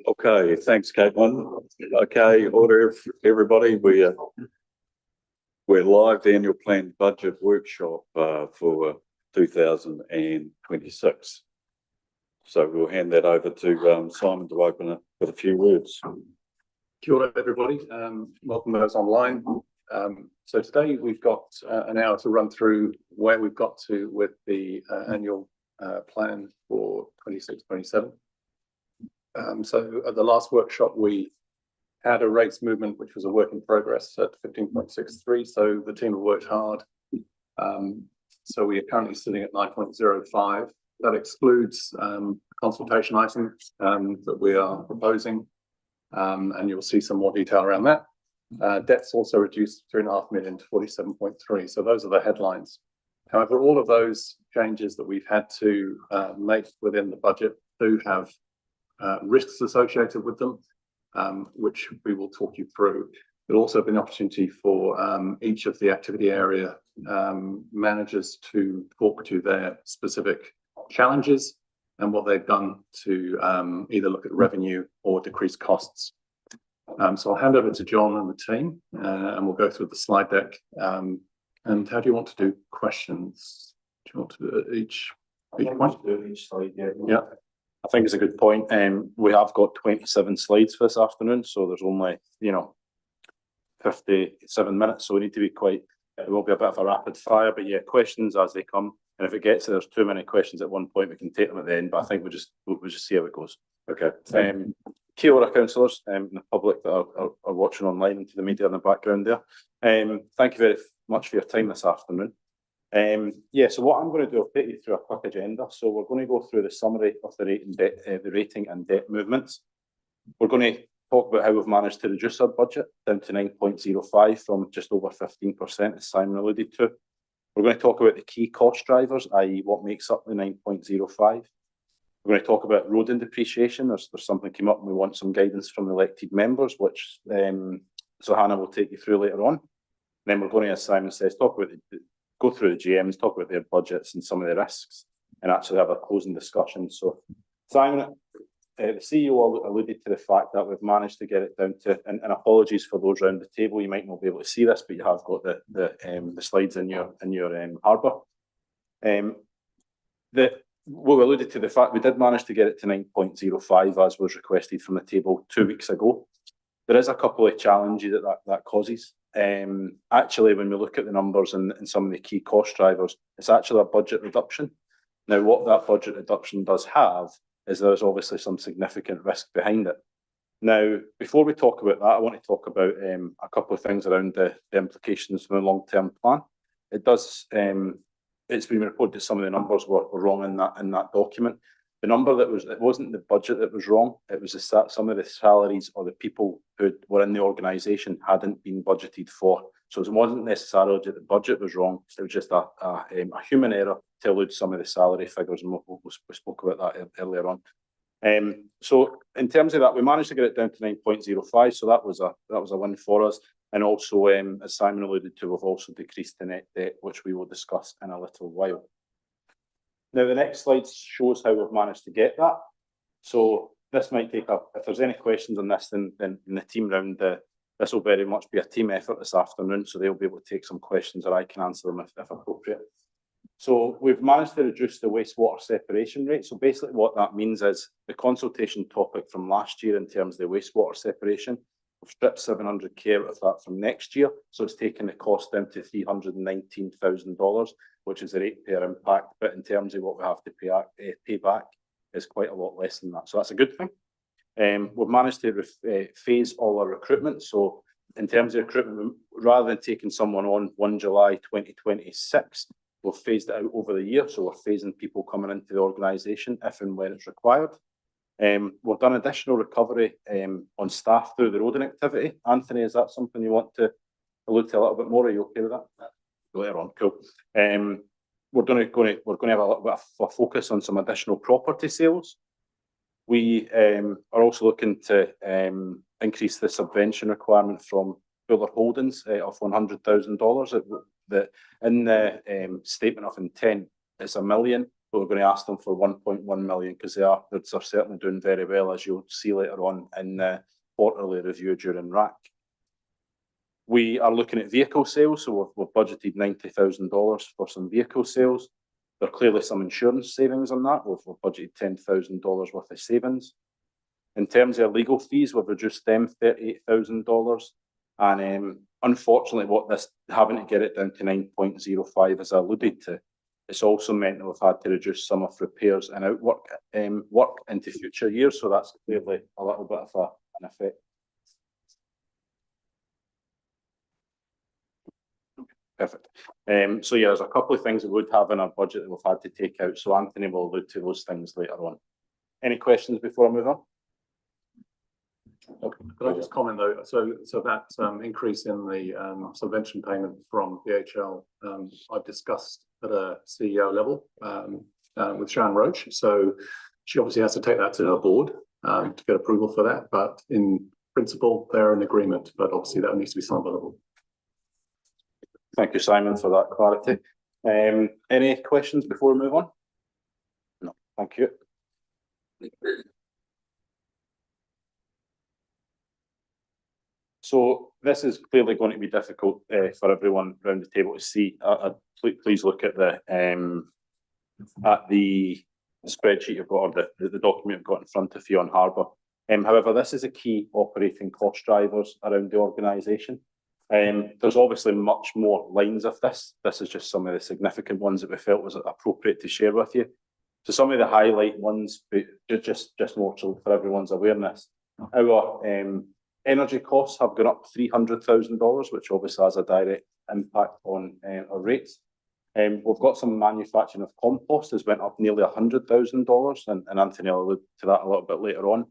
Okay, thanks, Caitlin. Okay, order everybody. We're live, the annual planned budget workshop for 2026. So we'll hand that over to Simon to open it with a few words. Kia ora, everybody. Welcome those online. So today we've got an hour to run through where we've got to with the annual plan for 26-27. So at the last workshop, we had a rates movement, which was a work in progress at 15.63. So the team have worked hard. So we are currently sitting at 9.05. That excludes consultation items that we are proposing. And you'll see some more detail around that. Debt's also reduced 3.5 million to 47.3. So those are the headlines. However, all of those changes that we've had to make within the budget do have risks associated with them, which we will talk you through. There'll also be an opportunity for each of the activity area managers to talk to their specific challenges and what they've done to either look at revenue or decrease costs. So I'll hand over to John and the team, and we'll go through the slide deck. And how do you want to do questions? Do you want to do each one? Each slide, yeah. Yeah. I think it's a good point. We have got 27 slides for this afternoon, so there's only 57 minutes, so we need to be quite. It will be a bit of a rapid fire, but yeah, questions as they come. And if it gets to there's too many questions at one point, we can take them at the end. But I think we'll just see how it goes. Okay. Kia ora, councillors, and the public that are watching online and to the media in the background there. Thank you very much for your time this afternoon. Yeah, so what I'm going to do, I'll take you through a quick agenda. So we're going to go through the summary of the rating and debt movements. We're going to talk about how we've managed to reduce our budget down to 9.05 from just over 15%, as Simon alluded to. We're going to talk about the key cost drivers, i.e. what makes up the 9.05. We're going to talk about road and depreciation. There's something came up and we want some guidance from the elected members, which so Hannah will take you through later on. And then we're going to, as Simon says, go through the GMs, talk about their budgets and some of the risks, and actually have a closing discussion. So Simon, the CEO alluded to the fact that we've managed to get it down to, and apologies for those around the table, you might not be able to see this, but you have got the slides in your harbour. We alluded to the fact we did manage to get it to 9.05 as was requested from the table 2 weeks ago. There is a couple of challenges that causes. Actually, when we look at the numbers and some of the key cost drivers, it's actually a budget reduction. Now, what that budget reduction does have is there's obviously some significant risk behind it. Now, before we talk about that, I want to talk about a couple of things around the implications from the long-term plan. It's been reported that some of the numbers were wrong in that document. The number it wasn't the budget that was wrong, it was some of the salaries or the people who were in the organisation hadn't been budgeted for. So it wasn't necessarily that the budget was wrong, it was just a human error to allude some of the salary figures, and we spoke about that earlier on. So in terms of that, we managed to get it down to 9.05, so that was a win for us. And also, as Simon alluded to, we've also decreased the net debt, which we will discuss in a little while. Now, the next slide shows how we've managed to get that. So this might take up, if there's any questions on this, then the team round this will very much be a team effort this afternoon, so they'll be able to take some questions or I can answer them if appropriate. So we've managed to reduce the wastewater separation rate. So basically what that means is the consultation topic from last year in terms of the wastewater separation, we've stripped 700k out of that from next year. So it's taken the cost down to $319,000, which is a ratepayer impact. But in terms of what we have to pay back is quite a lot less than that. So that's a good thing. We've managed to phase all our recruitment. So in terms of recruitment, rather than taking someone on 1 July 2026, we've phased it out over the year. So we're phasing people coming into the organisation if and when it's required. We've done additional recovery on staff through the roading activity. Anthony, is that something you want to allude to a little bit more? Are you okay with that? Later on, cool. We're going to have a little bit of a focus on some additional property sales. We are also looking to increase the subvention requirement from Fuller Holdings of $100,000. In the statement of intent, it's $1 million, but we're going to ask them for 1.1 million because they're certainly doing very well, as you'll see later on in the quarterly review during RAC. We are looking at vehicle sales, so we've budgeted $90,000 for some vehicle sales. There are clearly some insurance savings on that. We've budgeted $10,000 worth of savings. In terms of legal fees, we've reduced them $38,000. And unfortunately, what this having to get it down to 9.05, as I alluded to, it's also meant that we've had to reduce some of repairs and outwork work into future years. So that's clearly a little bit of an effect. Perfect. So yeah, there's a couple of things we would have in our budget that we've had to take out. So Anthony will allude to those things later on. Any questions before I move on? Okay. Could I just comment though? So that increase in the subvention payment from DHL, I've discussed at a CEO level with Sharon Roach. So she obviously has to take that to her board to get approval for that. But in principle, they're in agreement. But obviously, that needs to be signed by the board. Thank you, Simon, for that clarity. Any questions before we move on? No, thank you. So this is clearly going to be difficult for everyone around the table to see. Please look at the spreadsheet you've got, or the document you've got in front of you on Harbour. However, this is a key operating cost drivers around the organisation. There's obviously much more lines of this. This is just some of the significant ones that we felt was appropriate to share with you. So some of the highlight ones, just more so for everyone's awareness. Our energy costs have gone up $300,000, which obviously has a direct impact on our rates. We've got some manufacturing of compost has went up nearly $100,000, and Anthony will allude to that a little bit later on.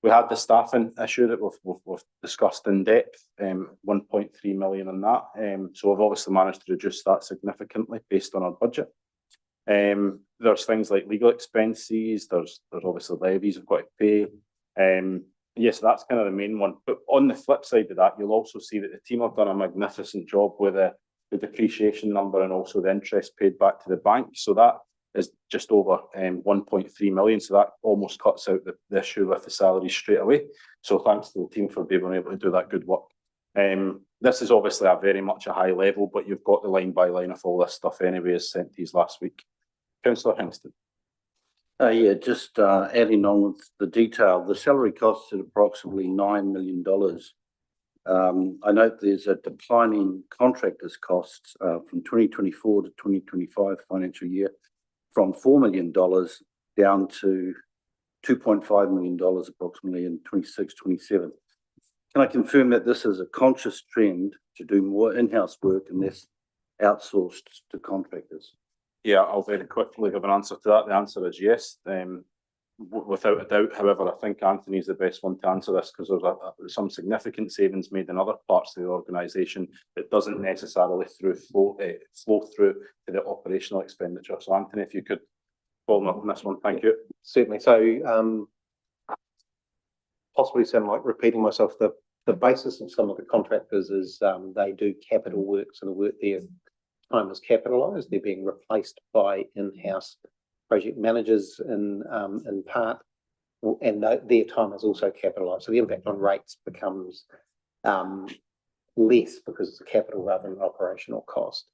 We had the staffing issue that we've discussed in depth, 1.3 million on that. So we've obviously managed to reduce that significantly based on our budget. There's things like legal expenses, there's obviously levies we've got to pay. Yes, that's kind of the main one. But on the flip side of that, you'll also see that the team have done a magnificent job with the depreciation number and also the interest paid back to the bank. So that is just over 1.3 million. So that almost cuts out the issue with the salaries straight away. So thanks to the team for being able to do that good work. This is obviously very much a high level, but you've got the line by line of all this stuff anyway, as sent to you last week. Councillor Hingston. Yeah, just adding on with the detail, the salary costs at approximately $9 million. I note there's a decline in contractors' costs from 2024 to 2025 financial year from $4 million down to $2.5 million approximately in 26-27. Can I confirm that this is a conscious trend to do more in-house work and less outsourced to contractors? Yeah, I'll very quickly give an answer to that. The answer is yes. Without a doubt, however, I think Anthony's the best one to answer this because there's some significant savings made in other parts of the organisation that doesn't necessarily flow through to the operational expenditure. So Anthony, if you could follow up on this one, thank you. Certainly. So possibly sound like repeating myself. The basis of some of the contractors is they do capital work, so the work their time is capitalised. They're being replaced by in-house project managers in part, and their time is also capitalised. So the impact on rates becomes less because it's a capital rather than an operational cost.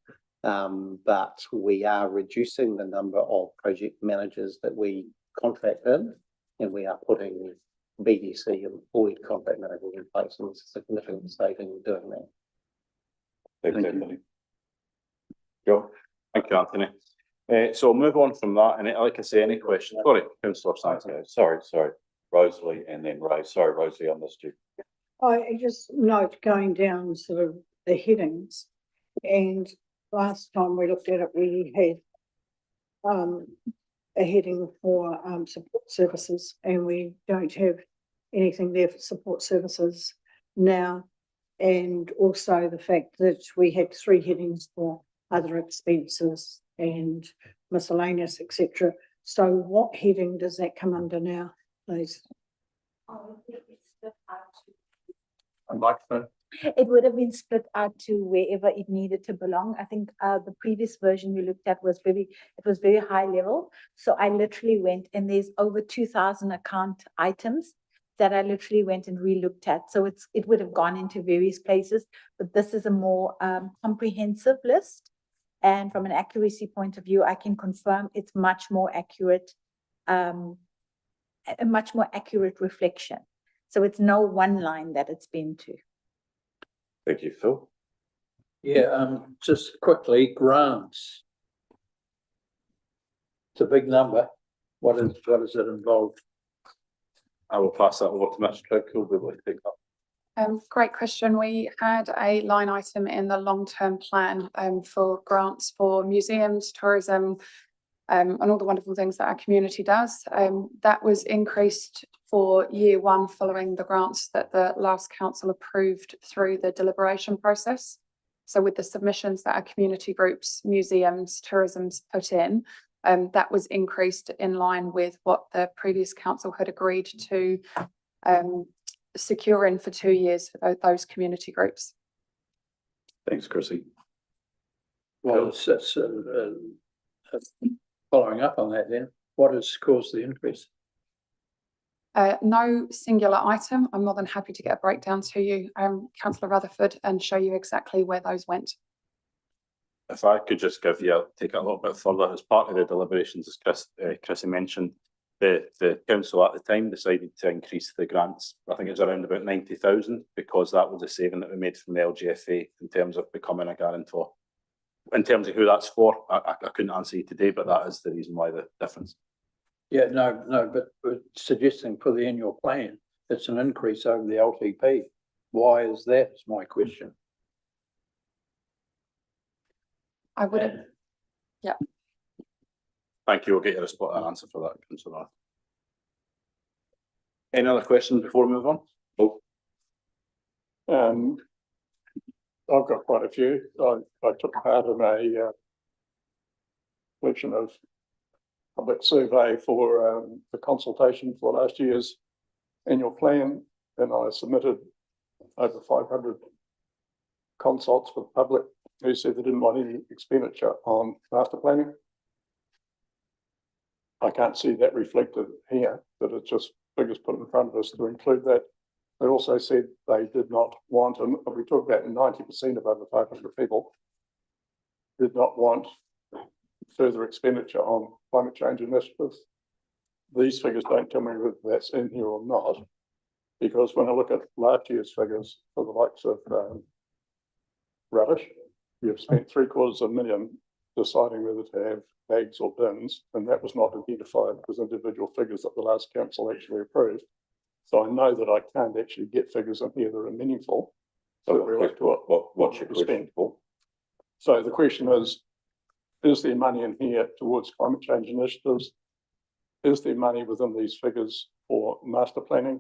But we are reducing the number of project managers that we contract in, and we are putting BDC employed contract managers in place, and it's a significant saving in doing that. Thank you. Sure. Thank you, Anthony. So we'll move on from that, and like I say, any questions? Sorry, Councillor Sampson. Sorry, Rosalie, and then Ray. Sorry, Rosalie, I missed you. I just note going down sort of the headings, and last time we looked at it, we had a heading for support services, and we don't have anything there for support services now. And also the fact that we had 3 headings for other expenses and miscellaneous, etc. So what heading does that come under now, please? A microphone. It would have been split out to wherever it needed to belong. I think the previous version we looked at was it was very high level. So I literally went, and there's over 2,000 account items that I literally went and re-looked at. So it would have gone into various places, but this is a more comprehensive list. And from an accuracy point of view, I can confirm it's much more accurate, a much more accurate reflection. So it's no one line that it's been to. Thank you, Phil. Yeah, just quickly, grants. It's a big number. What does it involve? I will pass that over to Mr. Craig, who'll be able to take that. Great question. We had a line item in the long-term plan for grants for museums, tourism, and all the wonderful things that our community does. That was increased for year 1 following the grants that the last council approved through the deliberation process. So with the submissions that our community groups, museums, tourism's put in, that was increased in line with what the previous council had agreed to secure in for 2 years for those community groups. Thanks, Chrissy. Well, it's following up on that then, what has caused the increase? No singular item. I'm more than happy to get a breakdown to you, Councillor Rutherford, and show you exactly where those went. If I could just take it a little bit further, as part of the deliberations, as Chrissy mentioned, the council at the time decided to increase the grants. I think it was around about 90,000, because that was a saving that we made from the LGFA in terms of becoming a guarantor. In terms of who that's for, I couldn't answer you today, but that is the reason why the difference. Yeah, no, but we're suggesting for the annual plan, it's an increase over the LTP. Why is that, is my question. I would have, Thank you. We'll get you an answer for that, Councillor. Any other questions before we move on? Oh. I've got quite a few. I took part in a collection of public survey for the consultation for last year's annual plan, and I submitted over 500 consults for the public who said they didn't want any expenditure on master planning. I can't see that reflected here, but it's just figures put in front of us to include that. They also said they did not want, and we talk about 90% of over 500 people did not want further expenditure on climate change initiatives. These figures don't tell me whether that's in here or not, because when I look at last year's figures for the likes of rubbish, you've spent $750,000 deciding whether to have bags or bins, and that was not identified as individual figures that the last council actually approved. So I know that I can't actually get figures in here that are meaningful. So what's your question for? So the question is there money in here towards climate change initiatives? Is there money within these figures for master planning?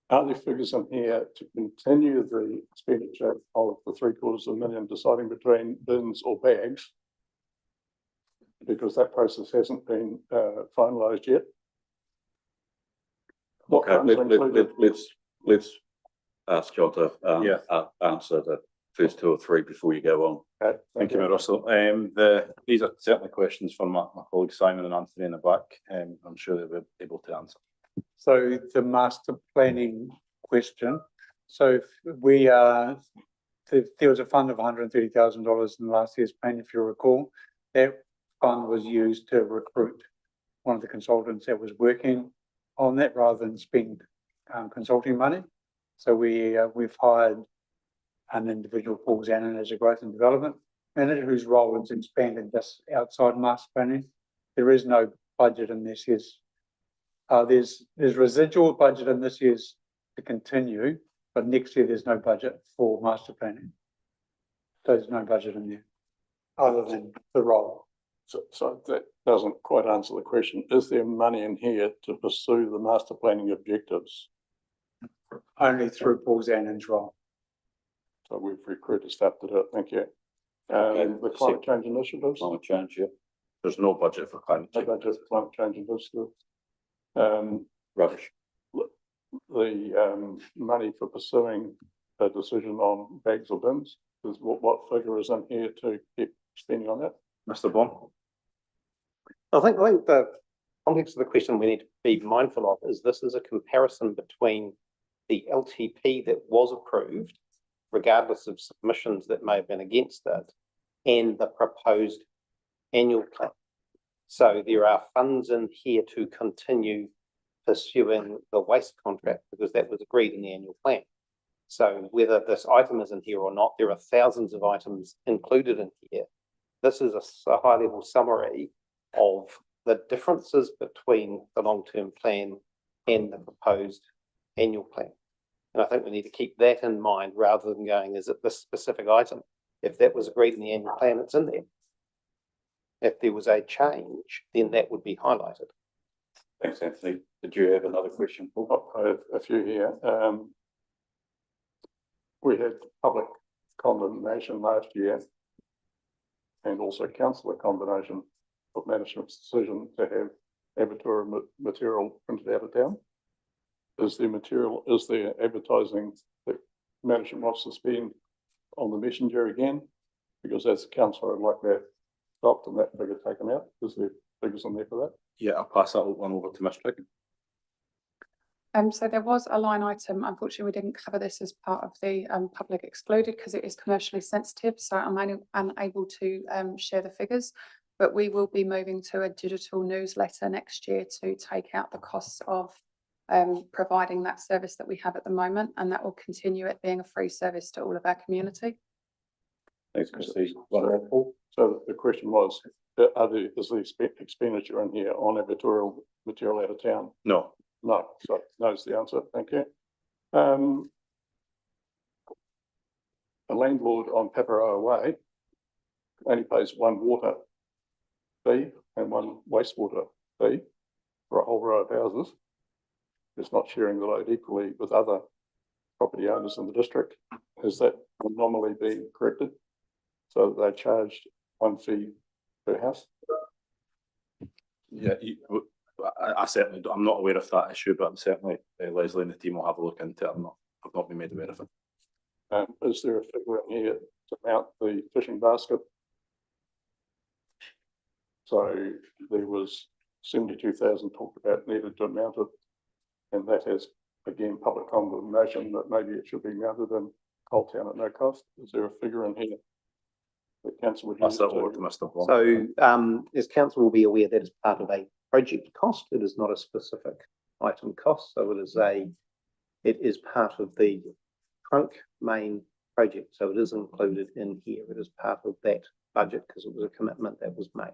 Are there figures in here to continue the expenditure of the $750,000 deciding between bins or bags? Because that process hasn't been finalised yet. Okay, let's ask John to answer the first 2 or 3 before you go on. Okay, Thank you, Matt Russell. These are certainly questions from my colleagues Simon and Anthony in the back. I'm sure they'll be able to answer. So the master planning question. So there was a fund of $130,000 in last year's plan, if you recall. That fund was used to recruit one of the consultants that was working on that rather than spend consulting money. So we've hired an individual, Paul Zanin, as a growth and development manager whose role is expanded just outside master planning. There is no budget in this year's. There's residual budget in this year's to continue, but next year there's no budget for master planning. So there's no budget in there other than the role. So that doesn't quite answer the question. Is there money in here to pursue the master planning objectives? only through Paul's Annan's role. So we've recruited staff to do it, thank you. Okay. The climate change initiatives, Climate change, yeah. There's no budget for climate no change. budget for climate change initiatives. Rubbish. The money for pursuing a decision on bags or bins, is what figure is in here to keep spending on that? Mr. Bond? I think the context of the question we need to be mindful of is this is a comparison between the LTP that was approved, regardless of submissions that may have been against it, and the proposed annual plan. So there are funds in here to continue pursuing the waste contract because that was agreed in the annual plan. So whether this item is in here or not, there are thousands of items included in here. This is a high-level summary of the differences between the long-term plan and the proposed annual plan. And I think we need to keep that in mind rather than going, is it this specific item? If that was agreed in the annual plan, it's in there. If there was a change, then that would be highlighted. Thanks, Anthony. Did you have another question, Paul? I have a few here. We had public condemnation last year and also councillor condemnation of management's decision to have Abertura material printed out of town. Is there advertising that management wants to spend on the messenger again? Because as a councillor, I'd like that stopped and that figure taken out. Is there figures on there for that? Yeah, I'll pass that one over to Ms. Trigg. So there was a line item, unfortunately, we didn't cover this as part of the public excluded because it is commercially sensitive, so I'm unable to share the figures, but we will be moving to a digital newsletter next year to take out the costs of providing that service that we have at the moment, and that will continue it being a free service to all of our community. Thanks, Christine. So the question was, is the expenditure in here on Abertura material out of town? No. No, so no's the answer, thank you. A landlord on Paparoa Way only pays one water fee and one wastewater fee for a whole row of houses. It's not sharing the load equally with other property owners in the district. Has that anomaly been corrected? So they charged one fee per house? Yeah, I certainly, I'm not aware of that issue, but I'm certainly, Leslie and the team will have a look into it. I've not been made aware of it. Is there a figure in here to mount the fishing basket? So there was 72,000 talked about needed to mount it. And that has, again, public condemnation that maybe it should be mounted in Coal Town at no cost. Is there a figure in here that council would use? Pass that over to Mr. Bond. So as council will be aware, that is part of a project cost. It is not a specific item cost. So it is part of the trunk main project. So it is included in here. It is part of that budget because it was a commitment that was made.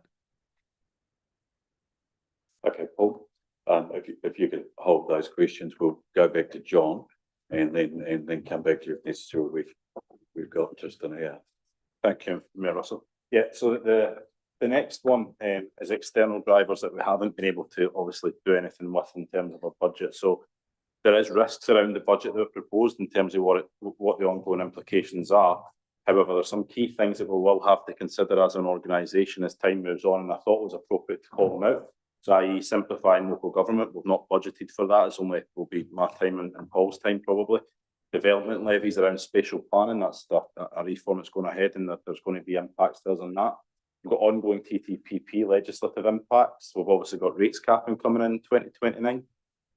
Okay, Paul. If you could hold those questions, we'll go back to John and then come back to you if necessary. We've got just an hour. Thank you, Mayor Russell. Yeah, so the next one is external drivers that we haven't been able to obviously do anything with in terms of our budget. So there is risks around the budget that we've proposed in terms of what the ongoing implications are. However, there's some key things that we will have to consider as an organisation as time moves on, and I thought it was appropriate to call them out. So, i.e. simplifying local government, we've not budgeted for that. It's only will be my time and Paul's time probably. Development levies around spatial planning, that's a reform that's going ahead, and that there's going to be impacts to us on that. We've got ongoing TTPP legislative impacts. We've obviously got rates capping coming in 2029.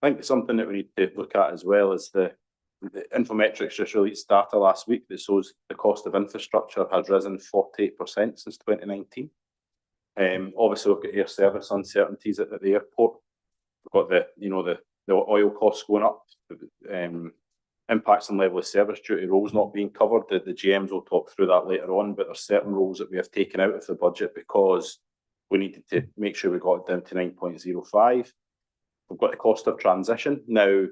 I think something that we need to look at as well is the Infometrics just released data last week that shows the cost of infrastructure has risen 48% since 2019. Obviously we've got air service uncertainties at the airport. We've got the oil costs going up, impacts on level of service due to roles not being covered. The GMs will talk through that later on, but there's certain roles that we have taken out of the budget because we needed to make sure we got it down to 9.05. We've got the cost of transition. Now,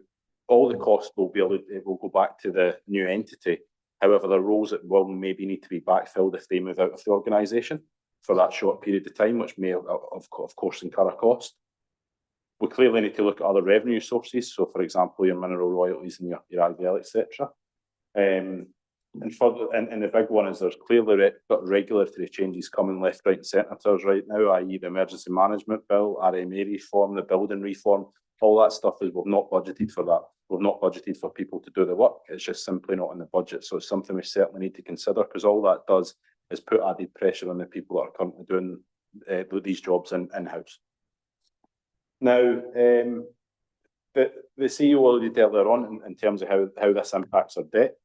all the costs will go back to the new entity. However, the roles that will maybe need to be backfilled if they move out of the organisation for that short period of time, which may, of course, incur a cost. We clearly need to look at other revenue sources. So for example, your mineral royalties and your IVL, etc. And further, and the big one is there's clearly got regulatory changes coming left, right and centre to us right now, i.e. the emergency management bill, RMA reform, the building reform, all that stuff is we've not budgeted for that. We've not budgeted for people to do the work. It's just simply not in the budget. So it's something we certainly need to consider, because all that does is put added pressure on the people that are currently doing these jobs in-house. Now, the CEO alluded earlier on in terms of how this impacts our debt.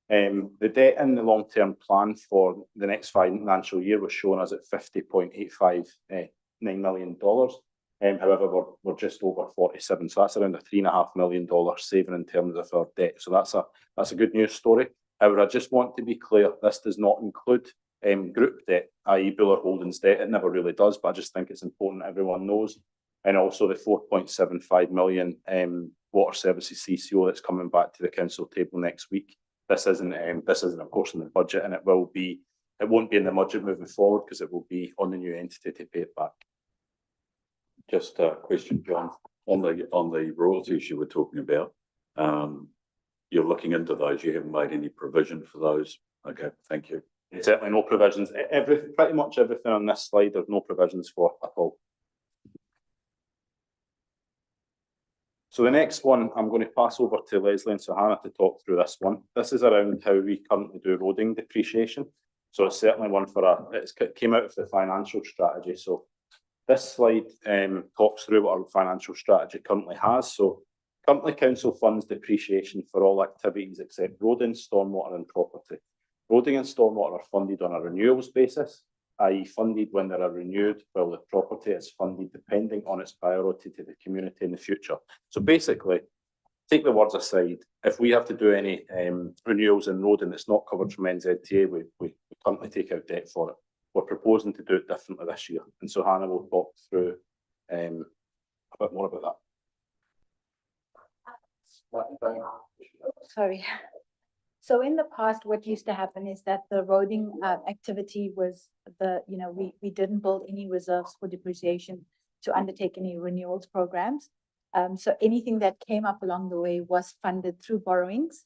The debt in the long-term plan for the next financial year was shown as at $50.859 million. However, we're just over 47, so that's around a $3.5 million saving in terms of our debt. So that's a good news story. However, I just want to be clear, this does not include group debt, i.e. Buller Holdings debt. It never really does, but I just think it's important everyone knows. And also the 4.75 million water services CCO that's coming back to the council table next week. This isn't of course in the budget, and it won't be in the budget moving forward, because it will be on the new entity to pay it back. Just a question, John, on the royalties you were talking about. You're looking into those. You haven't made any provision for those. Okay, thank you. Certainly no provisions. Pretty much everything on this slide, there's no provisions for at all. So the next one, I'm going to pass over to Leslie and Suhana to talk through this one. This is around how we currently do roading depreciation. So it's certainly one it came out of the financial strategy. So this slide talks through what our financial strategy currently has. So currently council funds depreciation for all activities except roading, stormwater and property. Roading and stormwater are funded on a renewals basis, i.e. funded when they are renewed, while the property is funded depending on its priority to the community in the future. So basically, take the words aside, if we have to do any renewals in roading that's not covered from NZTA, we currently take out debt for it. We're proposing to do it differently this year. And so Hannah will talk through a bit more about that. Sorry. So in the past, what used to happen is that the roading activity was we didn't build any reserves for depreciation to undertake any renewals programs. So anything that came up along the way was funded through borrowings.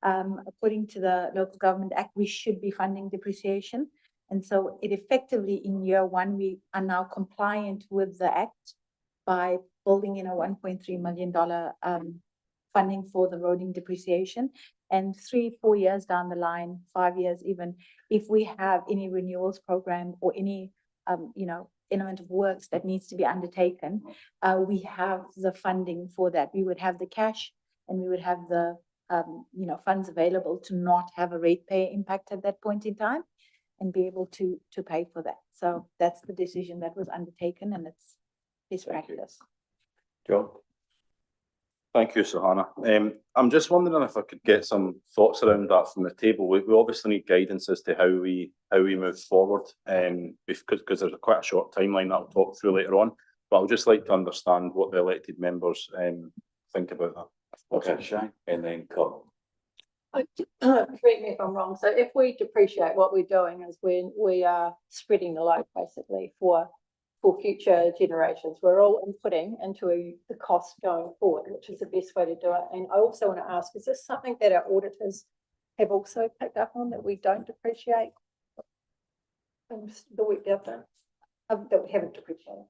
According to the Local Government Act, we should be funding depreciation. And so it effectively in year one, we are now compliant with the Act by building in a $1.3 million funding for the roading depreciation. And 3-4 years down the line, 5 years even, if we have any renewals program or any, element of works that needs to be undertaken, we have the funding for that. We would have the cash and we would have the, funds available to not have a ratepayer impact at that point in time and be able to pay for that. So that's the decision that was undertaken, and it's best practice. John? Thank you, Suhana. I'm just wondering if I could get some thoughts around that from the table. We obviously need guidance as to how we move forward, because there's quite a short timeline that I'll talk through later on. But I'd just like to understand what the elected members think about that. Okay, Shane, and then Colin. Correct me if I'm wrong. So if we depreciate, what we're doing is we are spreading the load basically for future generations. We're all inputting into the cost going forward, which is the best way to do it. And I also want to ask, is this something that our auditors have also picked up on, that we don't depreciate the work they've done, that we haven't depreciated?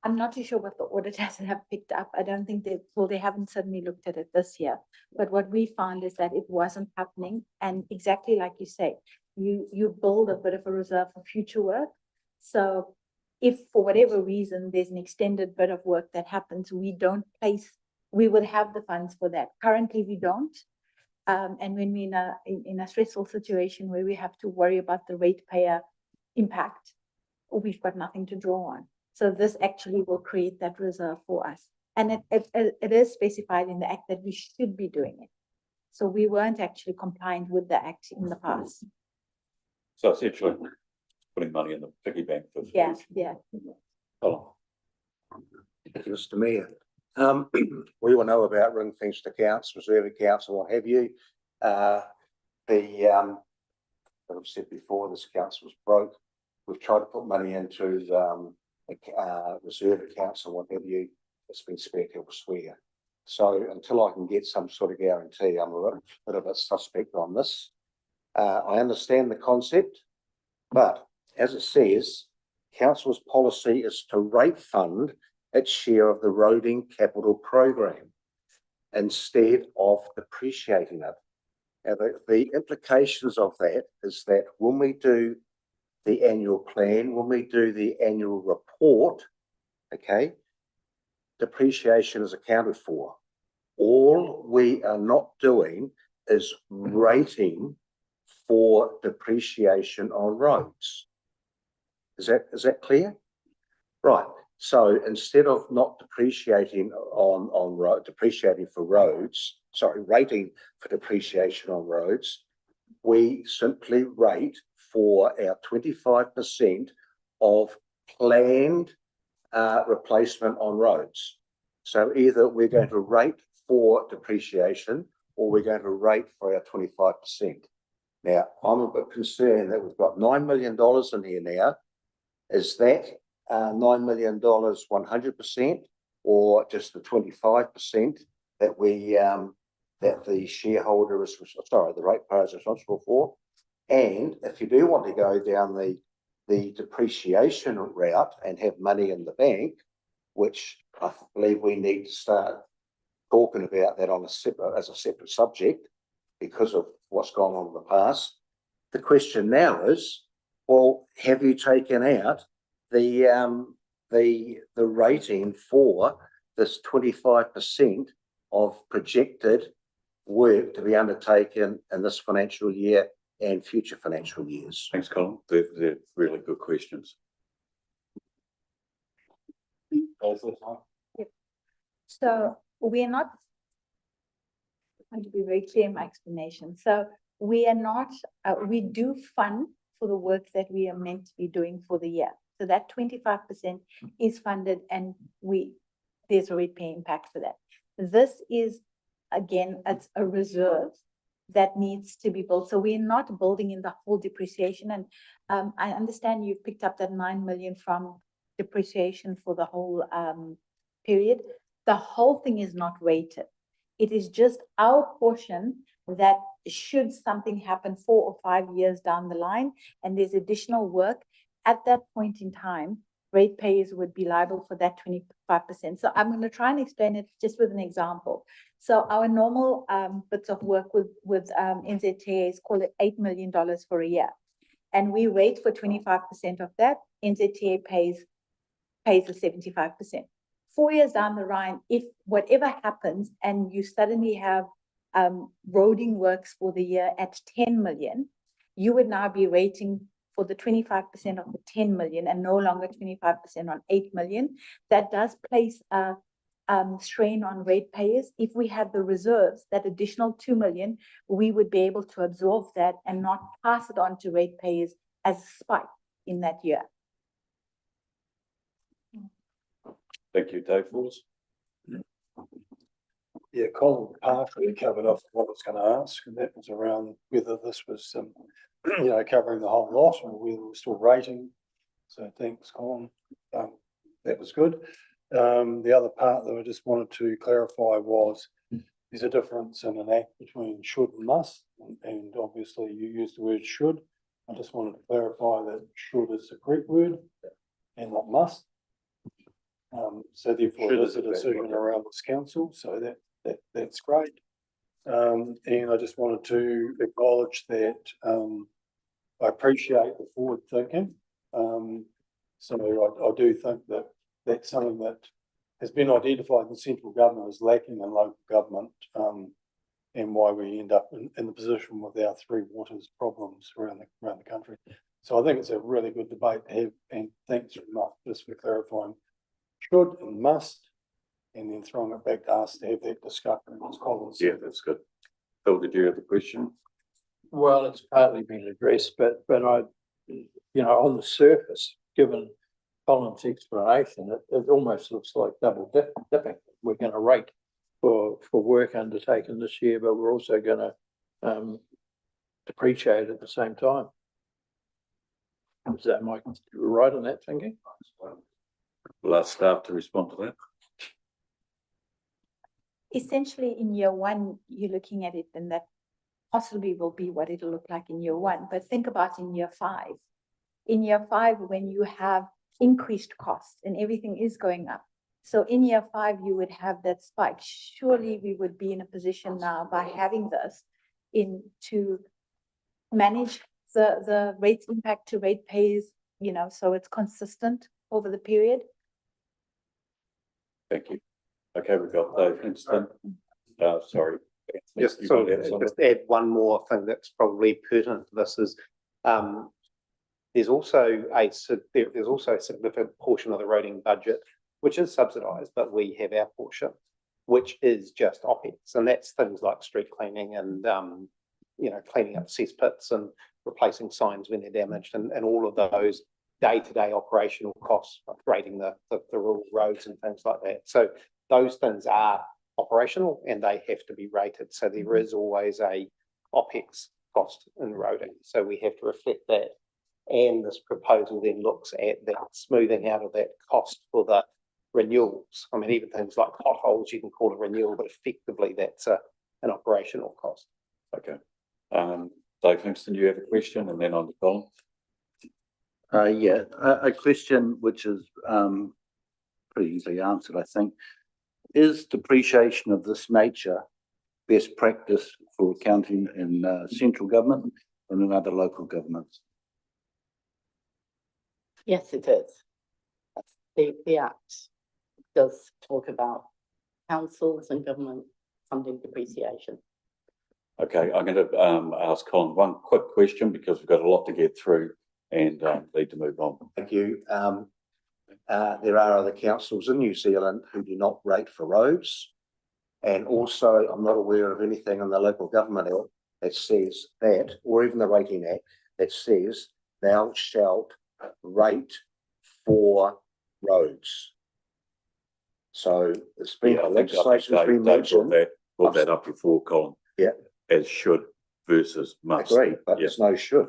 I'm not too sure what the auditors have picked up. I don't think they haven't certainly looked at it this year. But what we found is that it wasn't happening. And exactly like you say, you build a bit of a reserve for future work. So if for whatever reason there's an extended bit of work that happens, we would have the funds for that. Currently we don't. And when we're in a stressful situation where we have to worry about the ratepayer impact, we've got nothing to draw on. So this actually will create that reserve for us. And it is specified in the Act that we should be doing it. So we weren't actually compliant with the Act in the past. So essentially putting money in the piggy bank for the Yeah, future. yeah. Colin. Thank you, Mr. Mayor. We all know about ring-fenced accounts, reserve accounts, and what have you. As I've said before, this accounts was broke. We've tried to put money into reserve accounts and what have you. that's been spent elsewhere. So until I can get some sort of guarantee, I'm a bit of a suspect on this. I understand the concept, but as it says, council's policy is to rate fund its share of the roading capital program instead of depreciating it. Now, the implications of that is that when we do the annual plan, when we do the annual report, okay, depreciation is accounted for. All we are not doing is rating for depreciation on roads. Is that clear? Right. So instead of not depreciating depreciating for roads, rating for depreciation on roads, we simply rate for our 25% of planned replacement on roads. So either we're going to rate for depreciation or we're going to rate for our 25%. Now, I'm a bit concerned that we've got $9 million in here now. Is that $9 million 100% or just the 25% that we that the shareholder is, the ratepayer is responsible for? And if you do want to go down the depreciation route and have money in the bank, which I believe we need to start talking about that on as a separate subject because of what's gone on in the past. The question now is, well, have you taken out the rating for this 25% of projected work to be undertaken in this financial year and future financial years? Thanks, Colin. They're really good questions. So we are not, I want to be very clear in my explanation. So we are not, we do fund for the work that we are meant to be doing for the year. So that 25% is funded and there's a rate pay impact for that. This is, again, it's a reserve that needs to be built. So we're not building in the whole depreciation. And I understand you've picked up that 9 million from depreciation for the whole period. The whole thing is not rated. It is just our portion that should something happen 4 or 5 years down the line and there's additional work, at that point in time, ratepayers would be liable for that 25%. So I'm going to try and explain it just with an example. So our normal bits of work with NZTA is called $8 million for a year. And we rate for 25% of that. NZTA pays the 75%. 4 years down the line, if whatever happens and you suddenly have roading works for the year at 10 million, you would now be rating for the 25% of the 10 million and no longer 25% on 8 million. That does place a strain on ratepayers. If we had the reserves, that additional 2 million, we would be able to absorb that and not pass it on to ratepayers as a spike in that year. Thank you, Dave Laws. Yeah, Colin partially covered off what I was going to ask, and that was around whether this was, covering the whole lot or whether we're still rating. So thanks, Colin. That was good. The other part that I just wanted to clarify was there's a difference in an act between should and must, and obviously you used the word should. I just wanted to clarify that should is the correct word and not must. So therefore there's a decision around this council, so that's great. And I just wanted to acknowledge that I appreciate the forward thinking. So I do think that that's something that has been identified in central government as lacking in local government, and why we end up in the position with our three waters problems around the country. So I think it's a really good debate to have, and thanks very much just for clarifying should and must, and then throwing it back to us to have that discussion. Yeah, that's good. Phil, did you have a question? Well, it's partly been addressed, but I, on the surface, given Colin's explanation, it almost looks like double dipping. We're going to rate for work undertaken this year, but we're also going to depreciate at the same time. Is that Mike right on that thinking? We'll ask staff to respond to that. essentially in year one, you're looking at it and that possibly will be what it'll look like in year one. But think about in year five. In year five, when you have increased costs and everything is going up. So in year five, you would have that spike. Surely we would be in a position now by having this to manage the rate impact to rate pays, you know, so it's consistent over the period. Thank you. Okay, we've got Dave Hinston. Sorry. Just You sort got of that, just add one more thing that's probably pertinent to this is there's also a significant portion of the roading budget which is subsidised, but we have our portion, which is just OPEX, and that's things like street cleaning and cleaning up cesspits and replacing signs when they're damaged, and all of those day-to-day operational costs, upgrading the rural roads and things like that. So those things are operational and they have to be rated. So there is always a OPEX cost in roading. So we have to reflect that. And this proposal then looks at that smoothing out of that cost for the renewals. I mean, even things like potholes, you can call it renewal, but effectively that's an operational cost. Okay. Dave Hinston, you have a question, and then on to Colin. Yeah, a question which is pretty easily answered, I think. Is depreciation of this nature best practice for accounting in central government and in other local governments? Yes, it is. The Act does talk about councils and government funding depreciation. Okay, I'm going to ask Colin one quick question because we've got a lot to get through and need to move on. Thank you. There are other councils in New Zealand who do not rate for roads. And also, I'm not aware of anything in the Local Government Act that says that, or even the Rating Act, that says thou shalt rate for roads. So it's been, legislation's been mentioned. Brought that up before, Colin. Yeah. As should versus must. Agree, but there's no should.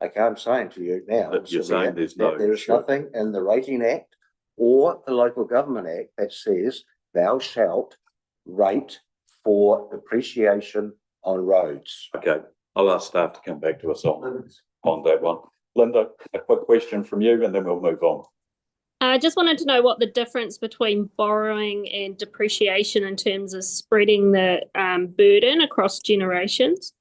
Okay, I'm saying to you now. That you're saying there's no there is should. nothing in the Rating Act or the Local Government Act that says thou shalt rate for depreciation on roads. Okay, I'll ask staff to come back to us on that one. Linda, a quick question from you and then we'll move on. I just wanted to know what the difference between borrowing and depreciation in terms of spreading the burden across generations.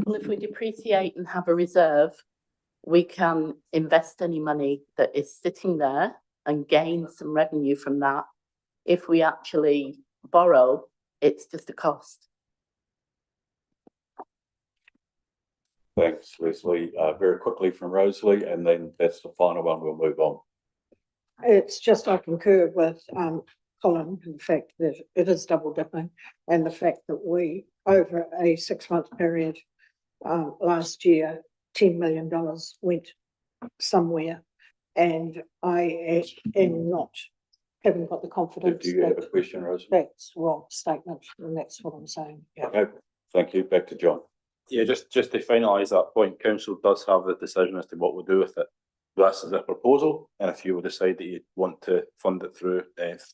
Well, if we depreciate and have a reserve, we can invest any money that is sitting there and gain some revenue from that. If we actually borrow, it's just a cost. Thanks, Leslie. Very quickly from Rosalie, and then that's the final one. We'll move on. It's just I concur with Colin in the fact that it is double dipping, and the fact that we, over a 6-month period last year, $10 million went somewhere, and I am not, haven't got the confidence. Do you have a question, Rosalie? That's wrong statement, and that's what I'm saying. Yeah. Okay, thank you. Back to John. Yeah, just to finalise that point, council does have the decision as to what we'll do with it. This is a proposal, and if you will decide that you want to fund it through,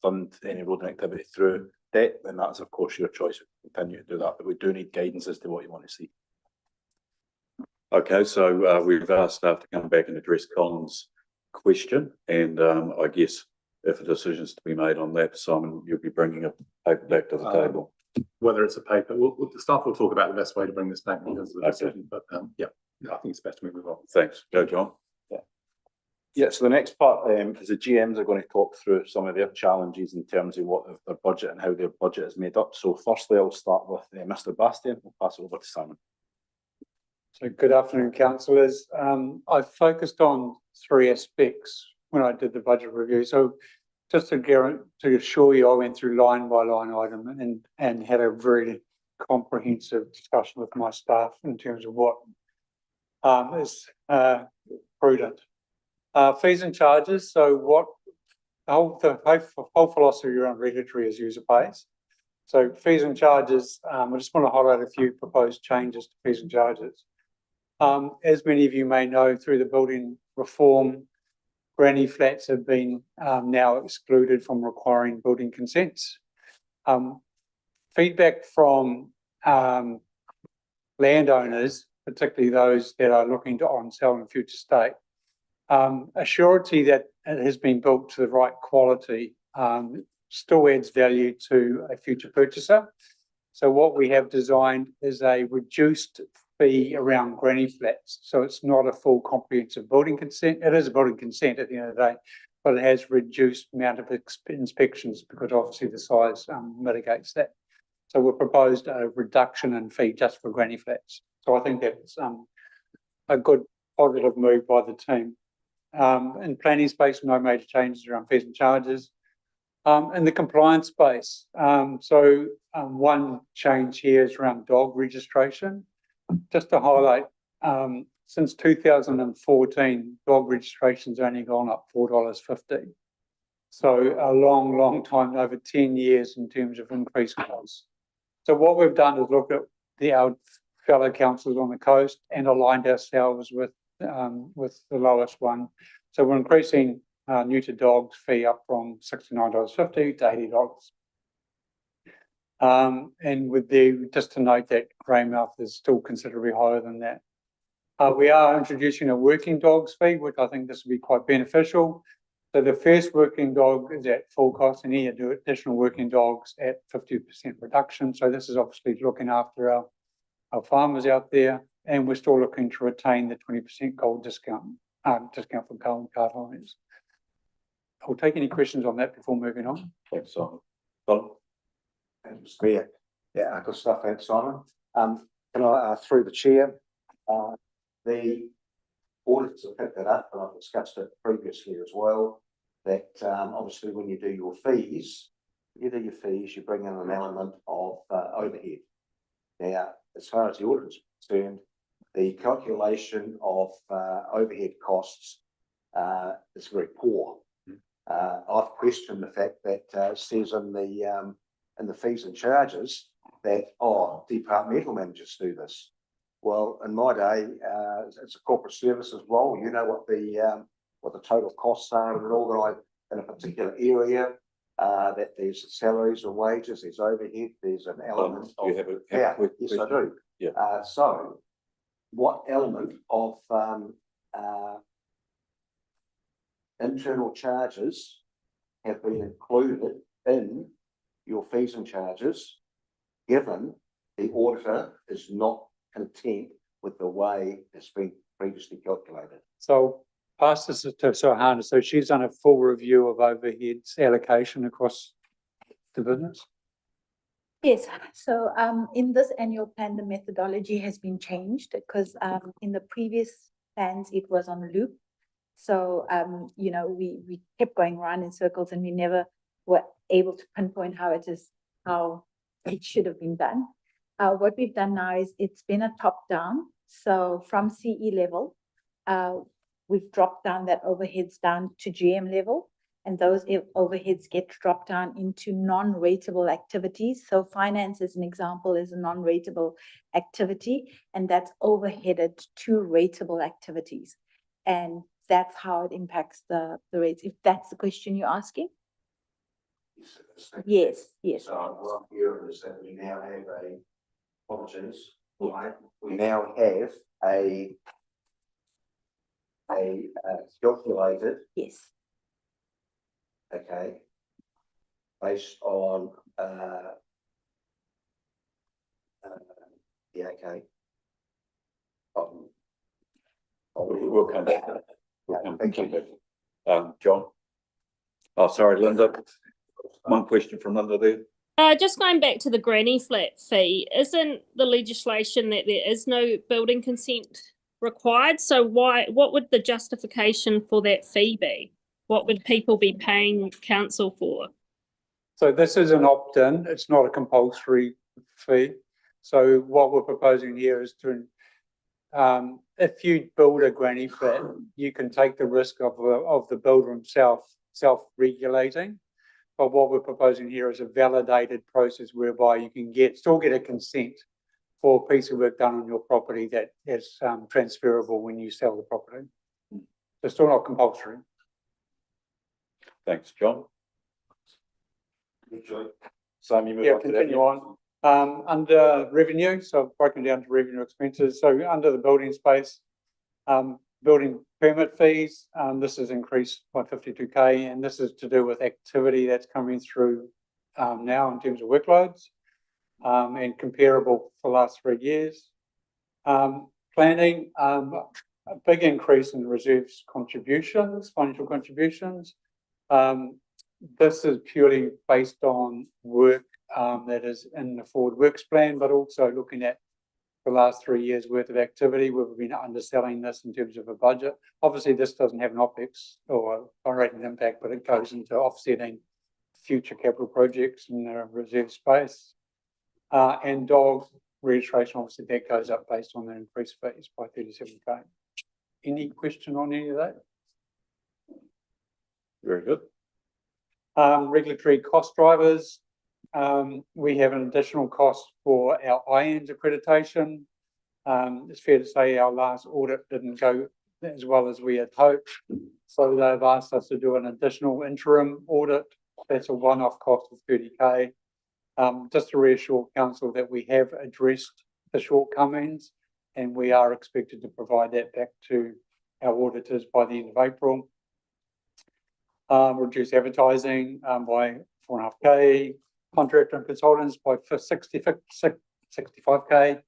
fund any road activity through debt, then that's of course your choice. We continue to do that, but we do need guidance as to what you want to see. Okay, so we've asked staff to come back and address Colin's question, and I guess if a decision's to be made on that, Simon, you'll be bringing a paper back to the table. Whether it's a paper, the staff will talk about the best way to bring this back because of the decision, but yeah, I think it's best to move on. Thanks. Go, John. Yeah, so the next part is the GMs are going to talk through some of their challenges in terms of what their budget and how their budget is made up. So firstly, I'll start with Mr. Bastian. I'll pass it over to Simon. So good afternoon, councillors. I focused on 3 aspects when I did the budget review. So just to assure you, I went through line by line item and had a very comprehensive discussion with my staff in terms of what is prudent. Fees and charges. So what the whole philosophy around regulatory is user pays. So fees and charges, I just want to highlight a few proposed changes to fees and charges. As many of you may know, through the building reform, granny flats have been now excluded from requiring building consents. Feedback from landowners, particularly those that are looking to on-sell in future state, a surety that it has been built to the right quality still adds value to a future purchaser. So what we have designed is a reduced fee around granny flats. So it's not a full comprehensive building consent. It is a building consent at the end of the day, but it has reduced amount of inspections because obviously the size mitigates that. So we've proposed a reduction in fee just for granny flats. So I think that's a good positive move by the team. In planning space, no major changes around fees and charges. In the compliance space, one change here is around dog registration. Just to highlight, since 2014, dog registration's only gone up $4.50. So a long time, over 10 years in terms of increased costs. So what we've done is look at our fellow councils on the coast and aligned ourselves with the lowest one. So we're increasing neuter dogs fee up from $69.50 to $80. And with just to note that Greymouth is still considerably higher than that. We are introducing a working dogs fee, which I think this will be quite beneficial. So the first working dog is at full cost, and any additional working dogs at 50% reduction. So this is obviously looking after our farmers out there, and we're still looking to retain the 20% gold discount for gold card holders. I'll take any questions on that before moving on. Thanks, Simon. Colin? Thanks, Mayor. Yeah, good stuff, thanks, Simon. Can I, through the chair, the auditors have picked that up, and I've discussed it previously as well, that obviously when you do your fees, you bring in an element of overhead. Now, as far as the audit is concerned, the calculation of overhead costs is very poor. I've questioned the fact that it says in the fees and charges that, departmental managers do this. Well, in my day, it's a corporate services role. You know what the total costs are in a particular area. That there's salaries or wages, there's overhead, there's an element. You have yes, I do. Yeah. So, what element of internal charges have been included in your fees and charges, given the auditor is not content with the way it's been previously calculated? So pass this to Sohana. So she's done a full review of overheads allocation across the business. Yes, so in this annual plan, the methodology has been changed because in the previous plans, it was on loop. So, we kept going around in circles and we never were able to pinpoint how it should have been done. What we've done now is it's been a top down. So from CE level, we've dropped down that overheads down to GM level, and those overheads get dropped down into non-rateable activities. So finance, as an example, is a non-rateable activity, and that's overheaded to rateable activities. And that's how it impacts the rates, if that's the question you're asking. Yes. So what I'm hearing is that we now have we now have a calculated. Yes. Okay. Based on okay. We'll come back. Thank you. John? Oh, sorry, Linda. One question from Linda there. Just going back to the granny flat fee, isn't the legislation that there is no building consent required? So what would the justification for that fee be? What would people be paying council for? So this is an opt-in, it's not a compulsory fee. So what we're proposing here is to, if you build a granny flat, you can take the risk of the builder himself self-regulating. But what we're proposing here is a validated process whereby you can still get a consent for a piece of work done on your property that is transferable when you sell the property. It's still not compulsory. Thanks, John. Sam, you move Yeah, on to continue revenue. on. Under revenue, so I've broken down to revenue expenses. So under the building space, building permit fees, this has increased by 52K, and this is to do with activity that's coming through now in terms of workloads, and comparable for the last 3 years. Planning, a big increase in reserves contributions, financial contributions. This is purely based on work that is in the forward works plan, but also looking at the last 3 years worth of activity. We've been underselling this in terms of a budget. Obviously, this doesn't have an OPEX or operating impact, but it goes into offsetting future capital projects in the reserve space. And dog registration, obviously that goes up based on the increased fees by 37K. Any question on any of that? Very good. Regulatory cost drivers. We have an additional cost for our IANZ accreditation. It's fair to say our last audit didn't go as well as we had hoped. So they've asked us to do an additional interim audit. That's a one-off cost of 30K. Just to reassure council that we have addressed the shortcomings and we are expected to provide that back to our auditors by the end of April. Reduce advertising by 4.5K, contractor and consultants by 65K.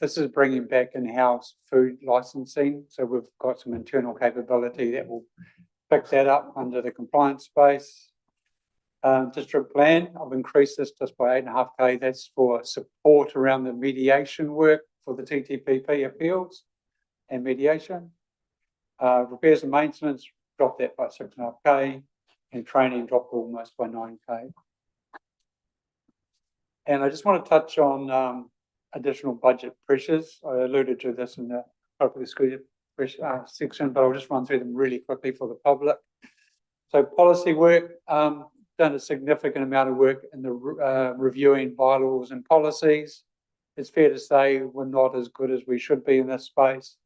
This is bringing back in-house food licensing. So we've got some internal capability that will pick that up under the compliance space. District plan, I've increased this just by 8.5K. That's for support around the mediation work for the TTPP appeals and mediation. Repairs and maintenance, dropped that by 6.5K, and training dropped almost by 9K. And I just want to touch on additional budget pressures. I alluded to this in the public school section, but I'll just run through them really quickly for the public. So policy work, done a significant amount of work in the reviewing bylaws and policies. It's fair to say we're not as good as we should be in this space.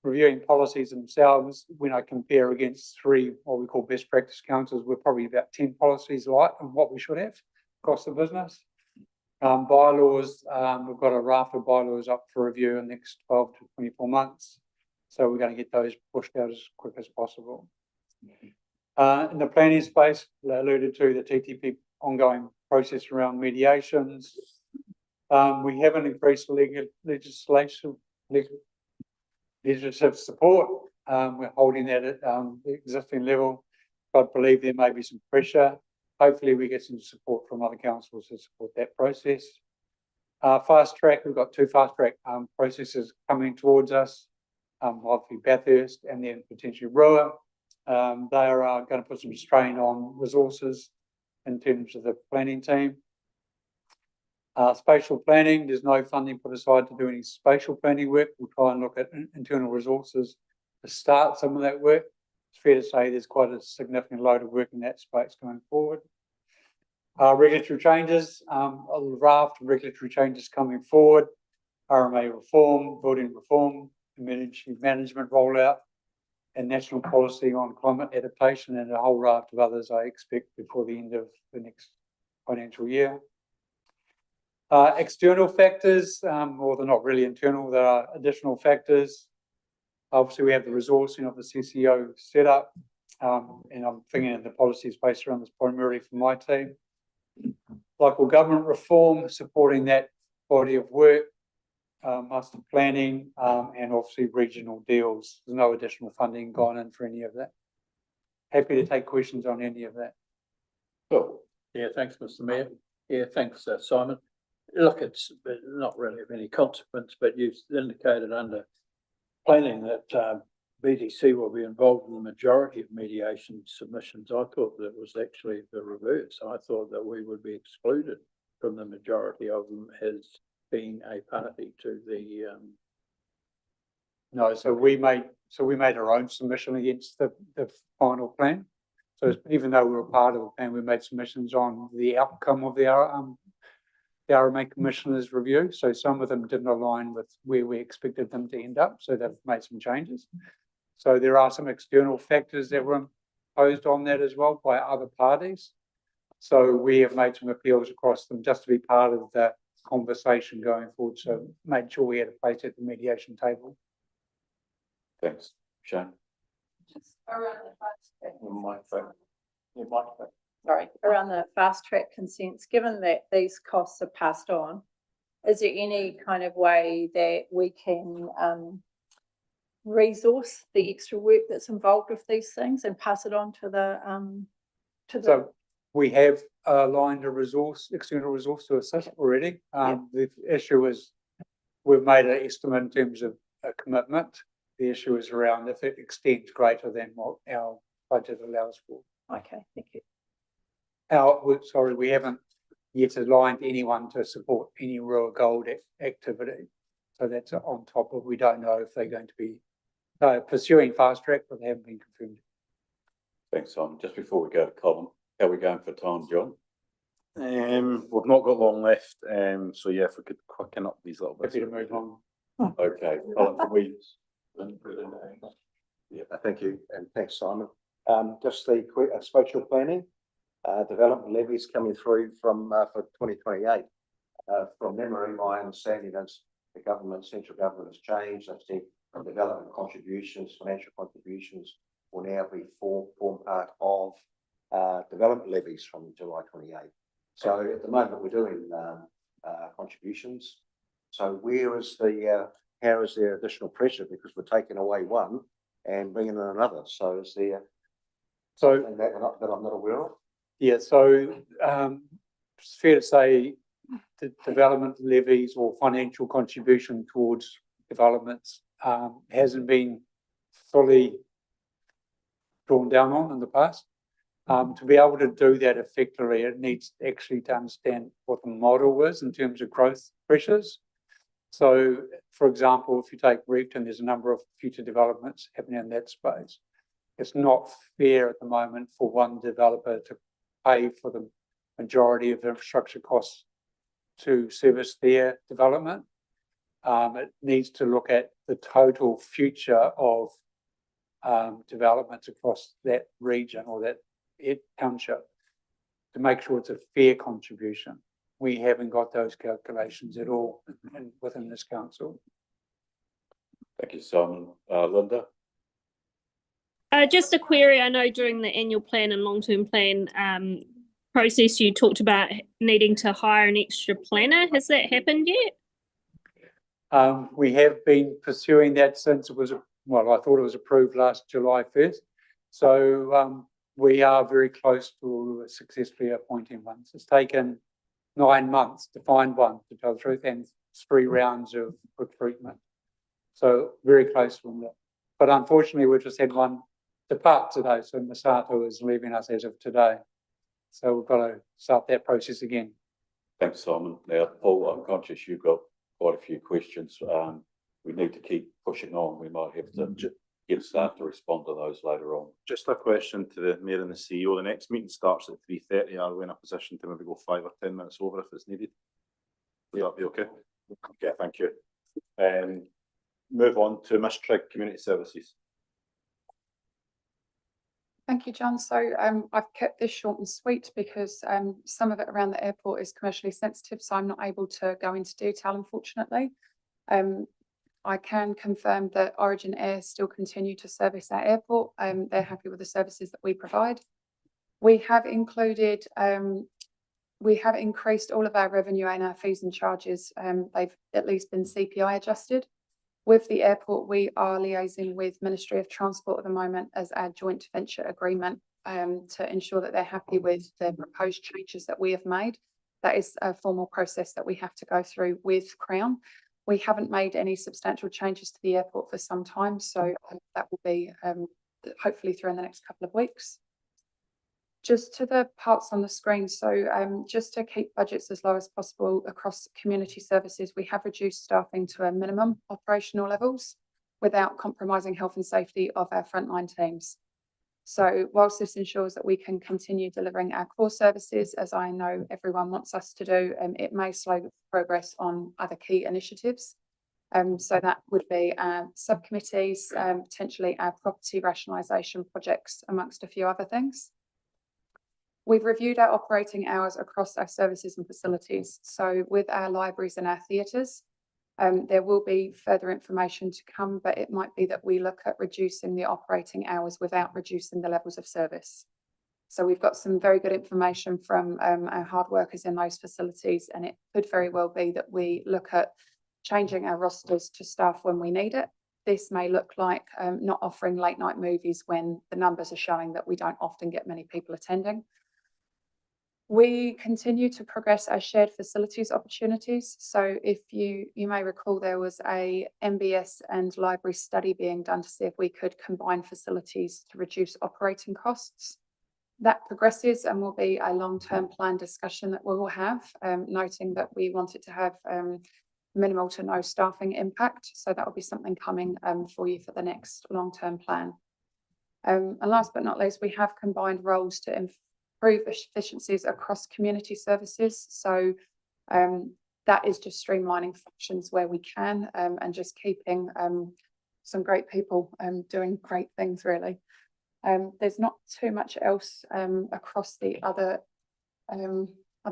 Reviewing policies themselves, when I compare against 3 what we call best practice councils, we're probably about 10 policies light on what we should have across the business. Bylaws, we've got a raft of bylaws up for review in the next 12 to 24 months. So we're going to get those pushed out as quick as possible. In the planning space, I alluded to the TTP ongoing process around mediations. We haven't increased legislative support. We're holding that at the existing level. I believe there may be some pressure. Hopefully we get some support from other councils to support that process. Fast track, we've got 2 fast track processes coming towards us. Obviously Bathurst and then potentially Rua. They are going to put some strain on resources in terms of the planning team. Spatial planning, there's no funding put aside to do any spatial planning work. We'll try and look at internal resources to start some of that work. It's fair to say there's quite a significant load of work in that space going forward. Regulatory changes, a raft of regulatory changes coming forward. RMA reform, building reform, emergency management rollout, and national policy on climate adaptation, and a whole raft of others I expect before the end of the next financial year. External factors, or they're not really internal, there are additional factors. Obviously, we have the resourcing of the CCO setup, and I'm thinking of the policies based around this primarily for my team. Local government reform, supporting that body of work, master planning, and obviously regional deals. There's no additional funding gone in for any of that. Happy to take questions on any of that. Cool. Yeah, thanks, Mr. Mayor. Yeah, thanks, Simon. Look, it's not really of any consequence, but you've indicated under planning that BDC will be involved in the majority of mediation submissions. I thought that was actually the reverse. I thought that we would be excluded from the majority of them as being a party to the. No, so we made our own submission against the final plan. So even though we were part of the plan, we made submissions on the outcome of the RMA Commissioner's review. So some of them didn't align with where we expected them to end up. So they've made some changes. So there are some external factors that were imposed on that as well by other parties. So we have made some appeals across them just to be part of the conversation going forward. So made sure we had a place at the mediation table. Thanks, Shane. Just around the fast track. You might think. Sorry, around the fast track consents, given that these costs are passed on, is there any kind of way that we can resource the extra work that's involved with these things and pass it on to the So we have aligned a resource, external resource to assist already. The issue is we've made an estimate in terms of a commitment. The issue is around if it extends greater than what our budget allows for. Okay, thank you. We haven't yet aligned anyone to support any real gold activity. So that's on top of, we don't know if they're going to be pursuing fast track, but they haven't been confirmed. Thanks, Simon. Just before we go to Colin, how are we going for time, John? We've not got long left, so yeah, if we could quicken up these little bits. Happy to move on. Okay, Colin, can we? Yeah, thank you, and thanks, Simon. Just the quick spatial planning, development levies coming through from for 2028. From memory, my understanding is the government, central government has changed. I've seen development contributions, financial contributions will now be form part of development levies from July 28. So at the moment we're doing contributions. So where is the how is there additional pressure because we're taking away one and bringing in another? So is there something that I'm not aware of? Yeah, so it's fair to say the development levies or financial contribution towards developments hasn't been fully drawn down on in the past. To be able to do that effectively, it needs actually to understand what the model is in terms of growth pressures. So, for example, if you take Reefton, there's a number of future developments happening in that space. It's not fair at the moment for one developer to pay for the majority of infrastructure costs to service their development. It needs to look at the total future of developments across that region or that township to make sure it's a fair contribution. We haven't got those calculations at all within this council. Thank you, Simon. Linda? Just a query. I know during the annual plan and long-term plan process, you talked about needing to hire an extra planner. Has that happened yet? We have been pursuing that since it was, well, I thought it was approved last July 1st. So we are very close to successfully appointing one. It's taken 9 months to find one, to tell the truth, and 3 rounds of recruitment. So very close from that. But unfortunately, we've just had one depart today. So Masato is leaving us as of today. So we've got to start that process again. Thanks, Simon. Now, Paul, I'm conscious you've got quite a few questions. We need to keep pushing on. We might have to get staff to respond to those later on. Just a question to the Mayor and the CEO. The next meeting starts at 3:30. Are we in a position to maybe go 5 or 10 minutes over if it's needed? Would that be okay? Okay, thank you. Move on to Miss Trigg, Community Services. Thank you, John. So I've kept this short and sweet because some of it around the airport is commercially sensitive, so I'm not able to go into detail, unfortunately. I can confirm that Origin Air still continue to service our airport. They're happy with the services that we provide. We have included, we have increased all of our revenue and our fees and charges. They've at least been CPI adjusted. With the airport, we are liaising with Ministry of Transport at the moment as our joint venture agreement to ensure that they're happy with the proposed changes that we have made. That is a formal process that we have to go through with Crown. We haven't made any substantial changes to the airport for some time, so that will be hopefully through in the next couple of weeks. Just to the parts on the screen, so just to keep budgets as low as possible across community services, we have reduced staffing to a minimum operational levels without compromising health and safety of our frontline teams. So whilst this ensures that we can continue delivering our core services, as I know everyone wants us to do, it may slow progress on other key initiatives. So that would be our subcommittees, potentially our property rationalisation projects, amongst a few other things. We've reviewed our operating hours across our services and facilities. So with our libraries and our theatres, there will be further information to come, but it might be that we look at reducing the operating hours without reducing the levels of service. So we've got some very good information from our hard workers in those facilities, and it could very well be that we look at changing our rosters to staff when we need it. This may look like not offering late night movies when the numbers are showing that we don't often get many people attending. We continue to progress our shared facilities opportunities. So if you may recall, there was a MBS and library study being done to see if we could combine facilities to reduce operating costs. That progresses and will be a long-term plan discussion that we will have, noting that we want it to have minimal to no staffing impact. So that will be something coming for you for the next long-term plan. And last but not least, we have combined roles to improve efficiencies across community services. So that is just streamlining functions where we can and just keeping some great people doing great things, really. There's not too much else across the other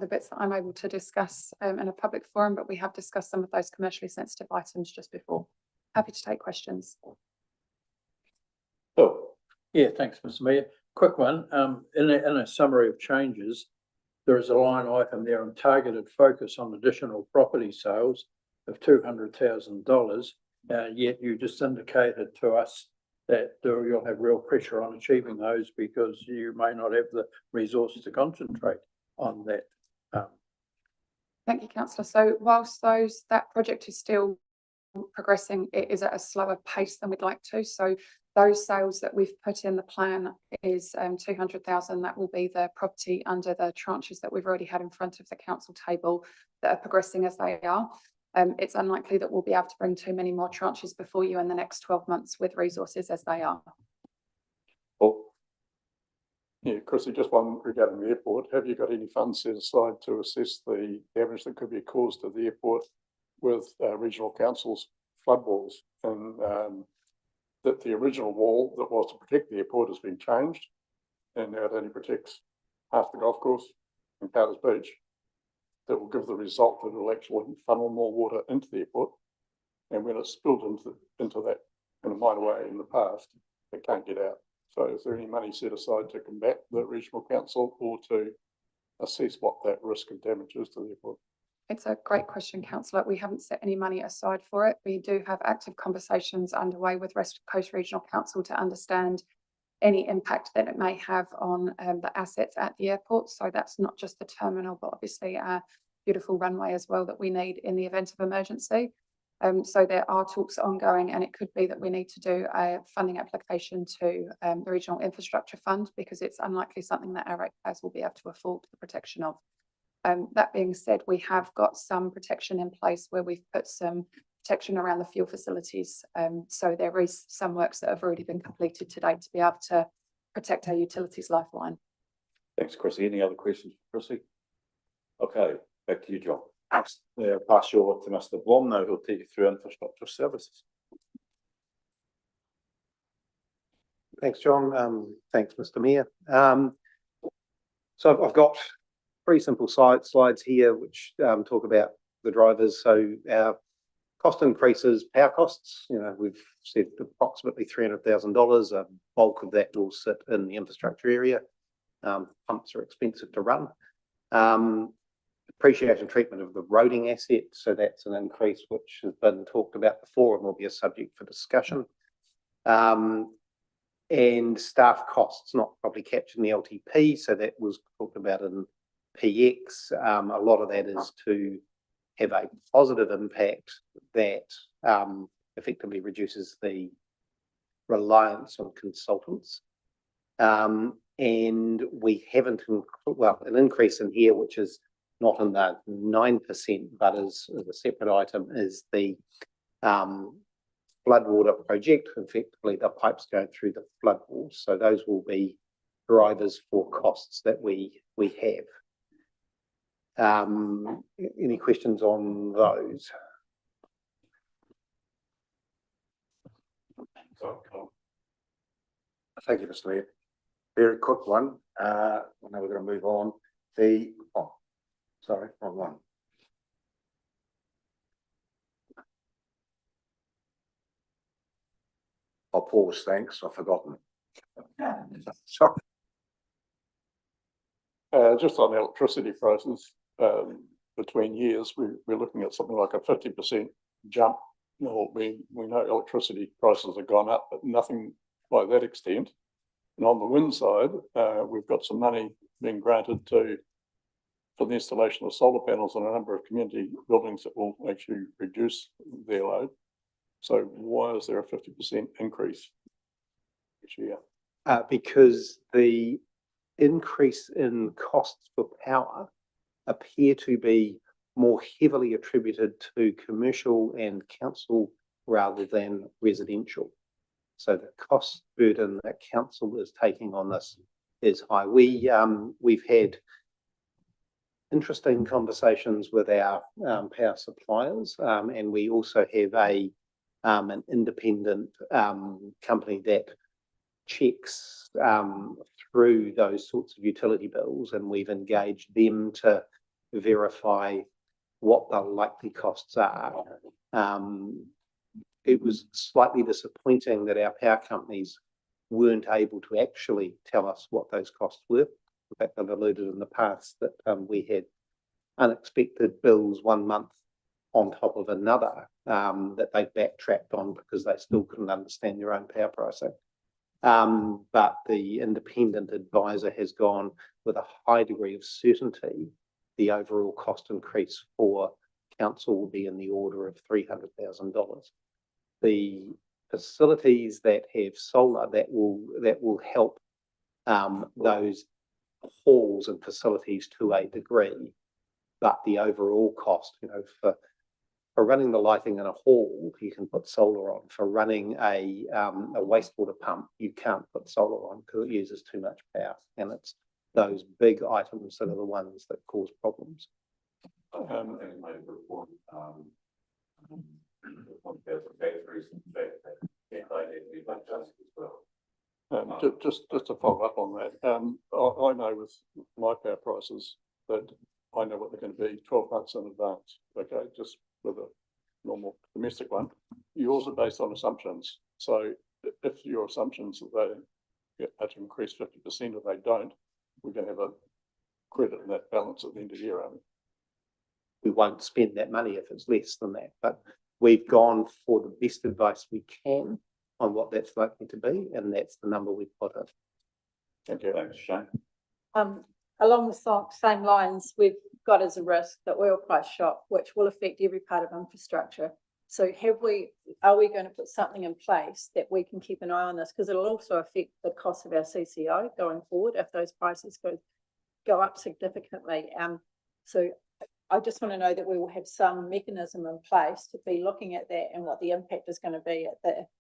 bits that I'm able to discuss in a public forum, but we have discussed some of those commercially sensitive items just before. Happy to take questions. Phil? Yeah, thanks, Mr. Mayor. Quick one, in a summary of changes, there is a line item there on targeted focus on additional property sales of $200,000. Yet you just indicated to us that you'll have real pressure on achieving those because you may not have the resources to concentrate on that. Thank you, Councillor. So whilst that project is still progressing, it is at a slower pace than we'd like to. So those sales that we've put in the plan is 200,000. That will be the property under the tranches that we've already had in front of the council table that are progressing as they are. It's unlikely that we'll be able to bring too many more tranches before you in the next 12 months with resources as they are. Oh. Yeah, Chrissy, just one regarding the airport. Have you got any funds set aside to assess the damage that could be caused to the airport with regional councils' flood walls? And that the original wall that was to protect the airport has been changed, and now it only protects half the golf course and Powders Beach. That will give the result that it will actually funnel more water into the airport. And when it's spilled into that in a minor way in the past, it can't get out. So is there any money set aside to combat the regional council or to assess what that risk of damage is to the airport? It's a great question, Councillor. We haven't set any money aside for it. We do have active conversations underway with West Coast Regional Council to understand any impact that it may have on the assets at the airport. So that's not just the terminal, but obviously our beautiful runway as well that we need in the event of emergency. So there are talks ongoing, and it could be that we need to do a funding application to the Regional Infrastructure Fund because it's unlikely something that our ratepayers will be able to afford the protection of. That being said, we have got some protection in place where we've put some protection around the fuel facilities. So there is some works that have already been completed today to be able to protect our utilities lifeline. Thanks, Chrissy. Any other questions for Chrissy? Okay, back to you, John. Pass you over to Mr. Blom now, who'll take you through infrastructure services. Thanks, John. Thanks, Mr. Mayor. So I've got three simple slides here which talk about the drivers. So our cost increases, power costs, we've said approximately $300,000. A bulk of that will sit in the infrastructure area. Pumps are expensive to run. Depreciation treatment of the roading asset. So that's an increase which has been talked about before and will be a subject for discussion. And staff costs, not probably captured in the LTP. So that was talked about in PX. A lot of that is to have a positive impact that effectively reduces the reliance on consultants. And we haven't, an increase in here, which is not in the 9%, but is a separate item, is the floodwater project. Effectively, the pipes going through the flood walls. So those will be drivers for costs that we have. Any questions on those? Thank you, Mr. Mayor. Very quick one. I know we're going to move on. Sorry, wrong one. I'll pause, thanks. I've forgotten. Sorry. Just on electricity prices, between years, we're looking at something like a 50% jump. Well, we know electricity prices have gone up, but nothing by that extent. And on the wind side, we've got some money being granted for the installation of solar panels on a number of community buildings that will actually reduce their load. So why is there a 50% increase each year? Because the increase in costs for power appear to be more heavily attributed to commercial and council rather than residential. So the cost burden that council is taking on this is high. We've had interesting conversations with our power suppliers, and we also have an independent company that checks through those sorts of utility bills, and we've engaged them to verify what the likely costs are. It was slightly disappointing that our power companies weren't able to actually tell us what those costs were. In fact, I've alluded in the past that we had unexpected bills one month on top of another that they backtracked on because they still couldn't understand their own power pricing. But the independent advisor has gone with a high degree of certainty. The overall cost increase for council will be in the order of $300,000. The facilities that have solar that will help those halls and facilities to a degree, but the overall cost, for running the lighting in a hall, you can put solar on. For running a wastewater pump, you can't put solar on because it uses too much power, and it's those big items that are the ones that cause problems. Just to follow up on that, I know with my power prices that I know what they're going to be 12 months in advance. Okay, just with a normal domestic one. Yours are based on assumptions. So if your assumptions that they get to increase 50%, if they don't, we're going to have a credit in that balance at the end of the year, aren't we? We won't spend that money if it's less than that, but we've gone for the best advice we can on what that's likely to be, and that's the number we've put in. Thank you. Thanks, Shane. Along the same lines, we've got as a risk the oil price shock, which will affect every part of infrastructure. So are we going to put something in place that we can keep an eye on this? Because it'll also affect the cost of our CCO going forward if those prices go up significantly. So I just want to know that we will have some mechanism in place to be looking at that and what the impact is going to be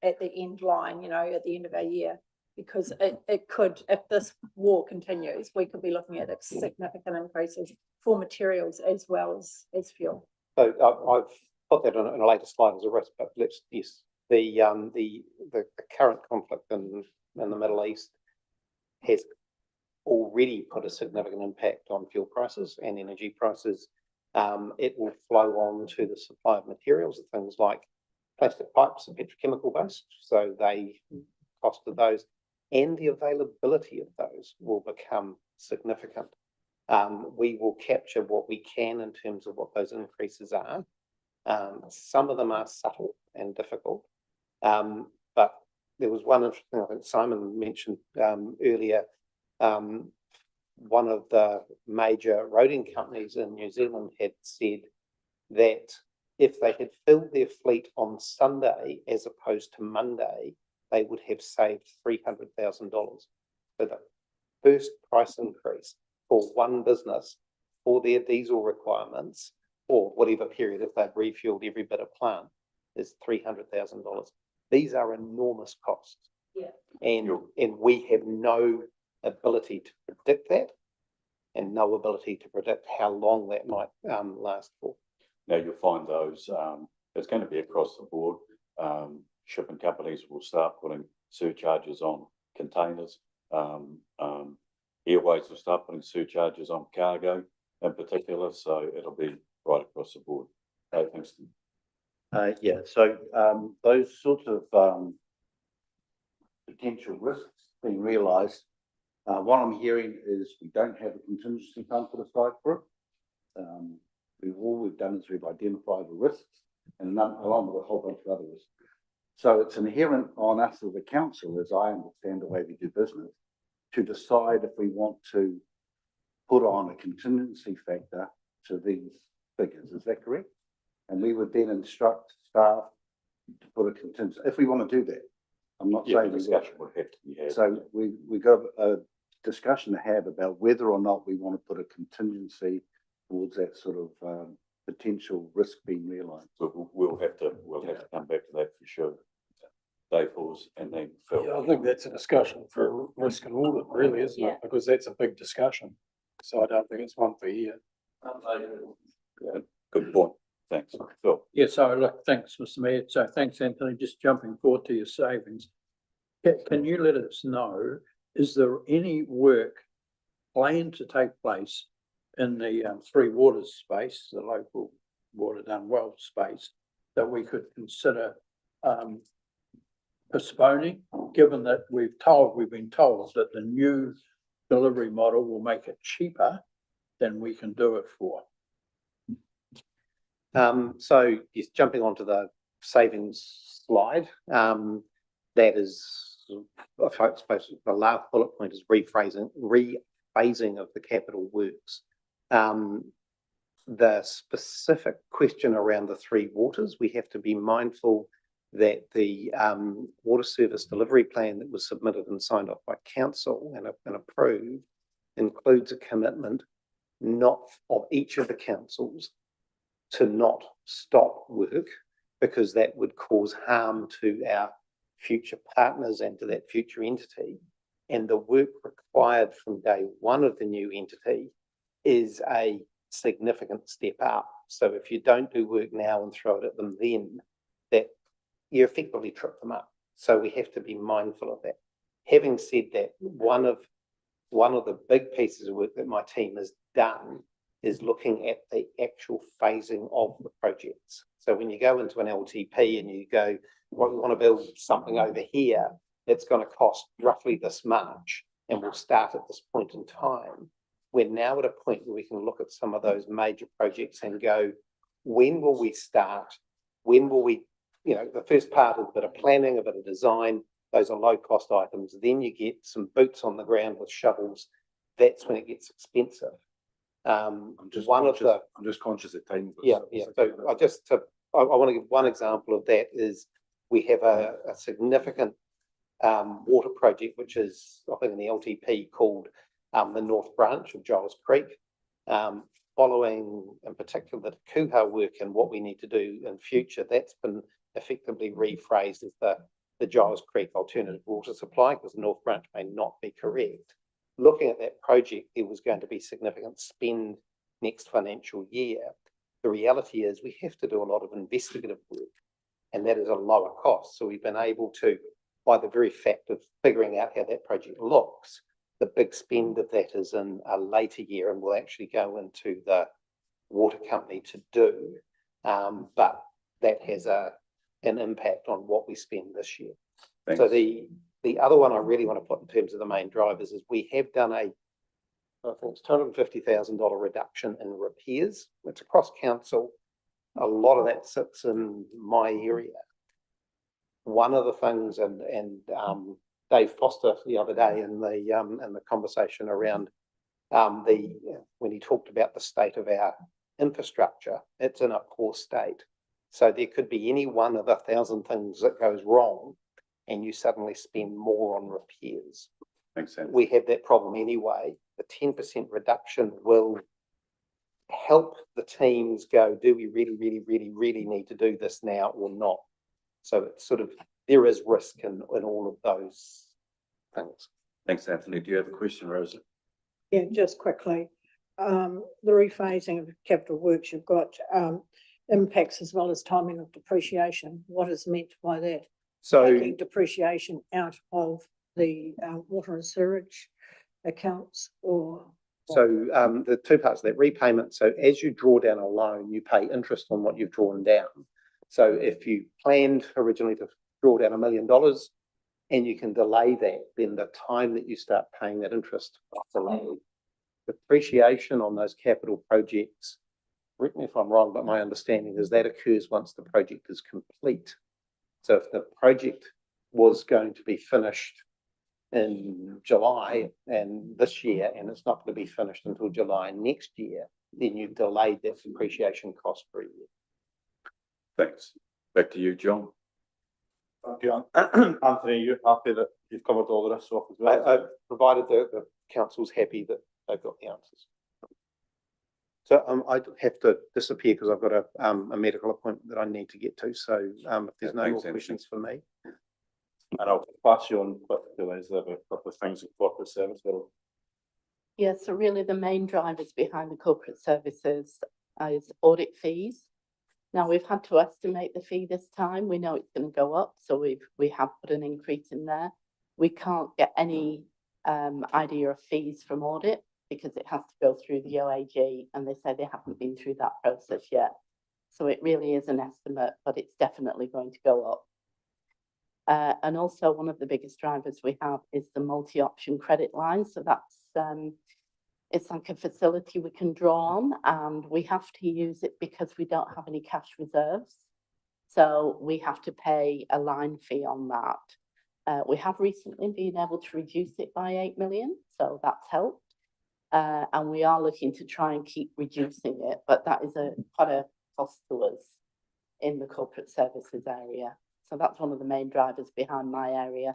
at the end line, at the end of our year. Because it could, if this war continues, we could be looking at significant increases for materials as well as fuel. So I've put that in a later slide as a risk, but the current conflict in the Middle East has already put a significant impact on fuel prices and energy prices. It will flow on to the supply of materials, things like plastic pipes and petrochemical based. So cost of those and the availability of those will become significant. We will capture what we can in terms of what those increases are. Some of them are subtle and difficult, but there was one interesting, I think Simon mentioned earlier, one of the major roading companies in New Zealand had said that if they had filled their fleet on Sunday as opposed to Monday, they would have saved $300,000. So the first price increase for one business for their diesel requirements, or whatever period, if they've refueled every bit of plant, is $300,000. These are enormous costs. Yeah. And we have no ability to predict that, and no ability to predict how long that might last for. Now you'll find those, it's going to be across the board. shipping companies will start putting surcharges on containers. Airways will start putting surcharges on cargo in particular, so it'll be right across the board. Thanks. Yeah, so those sorts of potential risks being realised, what I'm hearing is we don't have a contingency fund put aside for it. All we've done is we've identified the risks and along with a whole bunch of other risks. So it's inherent on us as a council, as I understand the way we do business, to decide if we want to put on a contingency factor to these figures. Is that correct? And we would then instruct staff to put a contingency, if we want to do that. I'm not saying discussion would have to be had. so we got a discussion to have about whether or not we want to put a contingency towards that sort of potential risk being realised. We'll have to come back to that for sure. Dave Hawes and then Phil. Yeah, I think that's a discussion for risk and audit, really, isn't it? Because that's a big discussion. So I don't think it's one for here. Yeah, good point. Thanks, Phil. Yeah, so look, thanks, Mr. Mayor. So thanks, Anthony. Just jumping forward to your savings. Can you let us know, is there any work planned to take place in the Three Waters space, the local water done well space, that we could consider postponing, given that we've been told that the new delivery model will make it cheaper than we can do it for? So yes, jumping onto the savings slide, that is, I suppose the last bullet point is rephasing of the capital works. The specific question around the Three Waters, we have to be mindful that the water service delivery plan that was submitted and signed off by council and approved includes a commitment not of each of the councils to not stop work, because that would cause harm to our future partners and to that future entity. And the work required from day one of the new entity is a significant step up. So if you don't do work now and throw it at them then, that you effectively trip them up. So we have to be mindful of that. Having said that, one of the big pieces of work that my team has done is looking at the actual phasing of the projects. So when you go into an LTP and you go, well, we want to build something over here, it's going to cost roughly this much, and we'll start at this point in time. We're now at a point where we can look at some of those major projects and go, when will we start? When will we, the first part is a bit of planning, a bit of design. Those are low cost items. Then you get some boots on the ground with shovels. That's when it gets expensive. I'm just conscious of time. Yeah. So I want to give one example of that is we have a significant water project, which is, I think, in the LTP called the North Branch of Giles Creek. Following in particular the Kuha work and what we need to do in future, that's been effectively rephrased as the Giles Creek alternative water supply, because North Branch may not be correct. Looking at that project, there was going to be significant spend next financial year. The reality is we have to do a lot of investigative work, and that is a lower cost. So we've been able to, by the very fact of figuring out how that project looks, the big spend of that is in a later year and will actually go into the water company to do. But that has an impact on what we spend this year. Thanks. So the other one I really want to put in terms of the main drivers is we have done I think it's $250,000 reduction in repairs. It's across council. A lot of that sits in my area. One of the things, and Dave Foster the other day in the conversation around when he talked about the state of our infrastructure, it's in a poor state. So there could be any one of 1,000 things that goes wrong, and you suddenly spend more on repairs. Makes sense. We have that problem anyway. The 10% reduction will help the teams go, do we really need to do this now or not? So it's sort of, there is risk in all of those things. Thanks, Anthony. Do you have a question, Rosa? Yeah, just quickly. The rephasing of capital works, you've got impacts as well as timing of depreciation. What is meant by that? So. taking depreciation out of the water and sewage accounts or? So the two parts of that repayment, so as you draw down a loan, you pay interest on what you've drawn down. So if you planned originally to draw down $1 million and you can delay that, then the time that you start paying that interest delayed. Depreciation on those capital projects, correct me if I'm wrong, but my understanding is that occurs once the project is complete. So if the project was going to be finished in July and this year, and it's not going to be finished until July next year, then you've delayed that depreciation cost for a year. Thanks. Back to you, John. Thank you, Anthony, you're happy that you've covered all the rest off as well? I've provided the council's happy that they've got the answers. So I have to disappear because I've got a medical appointment that I need to get to. So if there's no more questions for me. And I'll pass you on quickly, Leslie, about a couple of things in corporate service. Yeah, so really the main drivers behind the corporate services is audit fees. Now we've had to estimate the fee this time. We know it's going to go up, so we have put an increase in there. We can't get any idea of fees from audit because it has to go through the OAG, and they say they haven't been through that process yet. So it really is an estimate, but it's definitely going to go up. And also one of the biggest drivers we have is the multi-option credit line. So that's, it's like a facility we can draw on, and we have to use it because we don't have any cash reserves. So we have to pay a line fee on that. We have recently been able to reduce it by 8 million, so that's helped. And we are looking to try and keep reducing it, but that is quite a cost to us in the corporate services area. So that's one of the main drivers behind my area.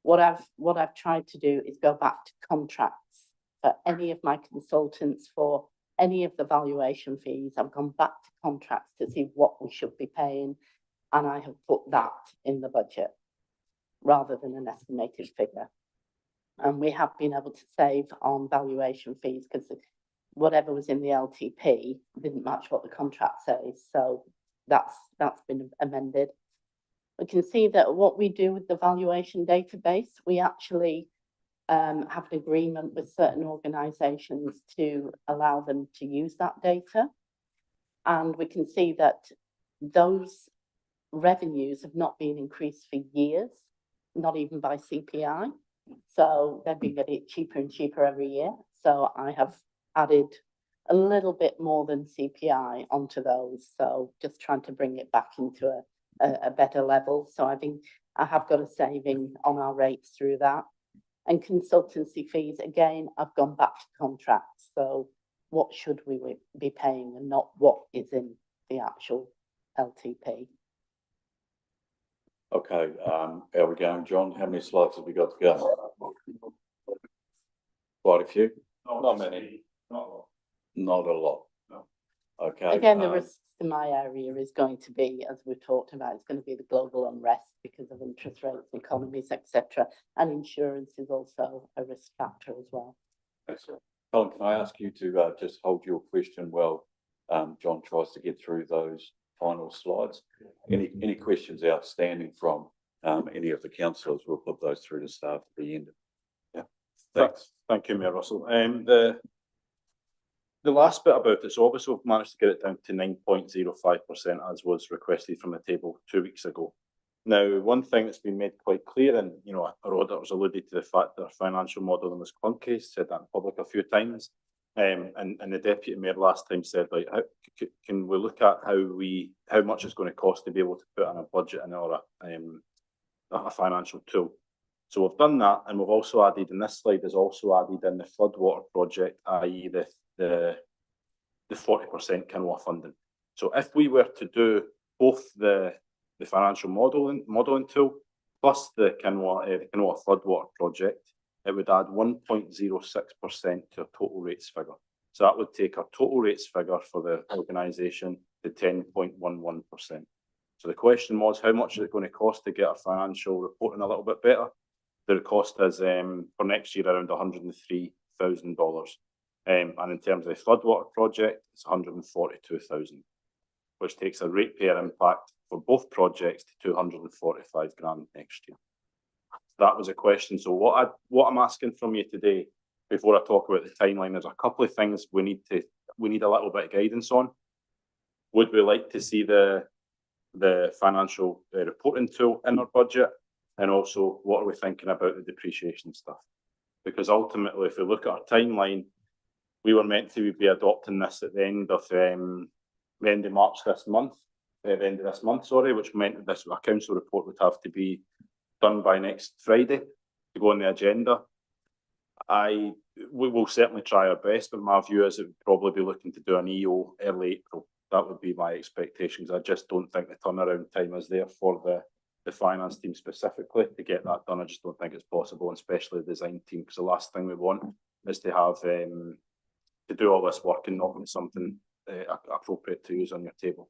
What I've tried to do is go back to contracts for any of my consultants for any of the valuation fees. I've gone back to contracts to see what we should be paying, and I have put that in the budget rather than an estimated figure. And we have been able to save on valuation fees because whatever was in the LTP didn't match what the contract says. So that's been amended. We can see that what we do with the valuation database, we actually have an agreement with certain organisations to allow them to use that data. And we can see that those revenues have not been increased for years, not even by CPI. So they've been getting cheaper and cheaper every year. So I have added a little bit more than CPI onto those. So just trying to bring it back into a better level. So I think I have got a saving on our rates through that. And consultancy fees, again, I've gone back to contracts. So what should we be paying and not what is in the actual LTP. Okay, how are we going, John? How many slides have we got to go? Quite a few? Not many. Not a lot. No. Okay. Again, the risk in my area is going to be, as we've talked about, it's going to be the global unrest because of interest rates, economies, etc. And insurance is also a risk factor as well. Excellent. Colin, can I ask you to just hold your question while John tries to get through those final slides? Any questions outstanding from any of the councillors? We'll put those through to staff at the end. Yeah. Thanks. Thank you, Mayor Russell. The last bit about this, obviously we've managed to get it down to 9.05% as was requested from the table 2 weeks ago. Now, one thing that's been made quite clear, and our auditors alluded to the fact that our financial modelling was clunky, said that in public a few times. And the deputy mayor last time said, like, can we look at how much it's going to cost to be able to put in a budget and or a financial tool. So we've done that, and we've also added in this slide is also added in the floodwater project, i.e. the 40% Kinloa funding. So if we were to do both the financial modelling tool plus the Kinloa floodwater project, it would add 1.06% to our total rates figure. So that would take our total rates figure for the organisation to 10.11%. So the question was, how much is it going to cost to get our financial reporting a little bit better? The cost is for next year around $103,000. And in terms of the floodwater project, it's $142,000, which takes a ratepayer impact for both projects to 245 grand next year. That was a question. So what I'm asking from you today, before I talk about the timeline, there's a couple of things we need a little bit of guidance on. Would we like to see the financial reporting tool in our budget? And also, what are we thinking about the depreciation stuff? Because ultimately, if we look at our timeline, we were meant to be adopting this at the end of March this month, the end of this month, sorry, which meant that this council report would have to be done by next Friday to go on the agenda. We will certainly try our best, but my view is it would probably be looking to do an EO early April. That would be my expectations. I just don't think the turnaround time is there for the finance team specifically to get that done. I just don't think it's possible, and especially the design team, because the last thing we want is to have to do all this work and not get something appropriate to use on your table.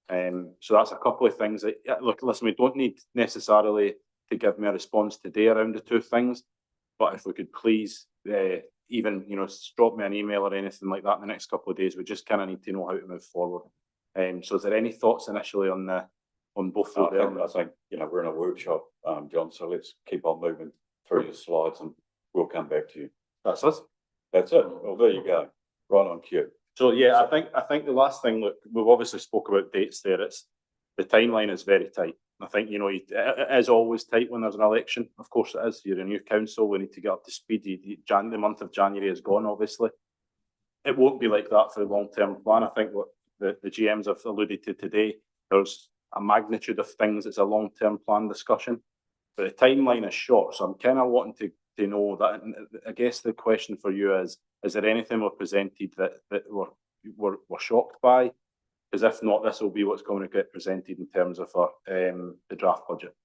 So that's a couple of things that, look, listen, we don't need necessarily to give me a response today around the two things, but if we could please even, drop me an email or anything like that in the next couple of days, we just kind of need to know how to move forward. So is there any thoughts initially on both of them? I think, we're in a workshop, John, so let's keep on moving through the slides and we'll come back to you. That's it. That's it. Well, there you go. Right on cue. So yeah, I think the last thing, look, we've obviously spoke about dates there. The timeline is very tight. I think, it is always tight when there's an election. Of course it is. You're a new council. We need to get up to speed. The month of January is gone, obviously. It won't be like that for the long-term plan. I think what the GMs have alluded to today, there's a magnitude of things. It's a long-term plan discussion, but the timeline is short. So I'm kind of wanting to know that. And I guess the question for you is there anything we're presented that we're shocked by? Because if not, this will be what's going to get presented in terms of the draft budget.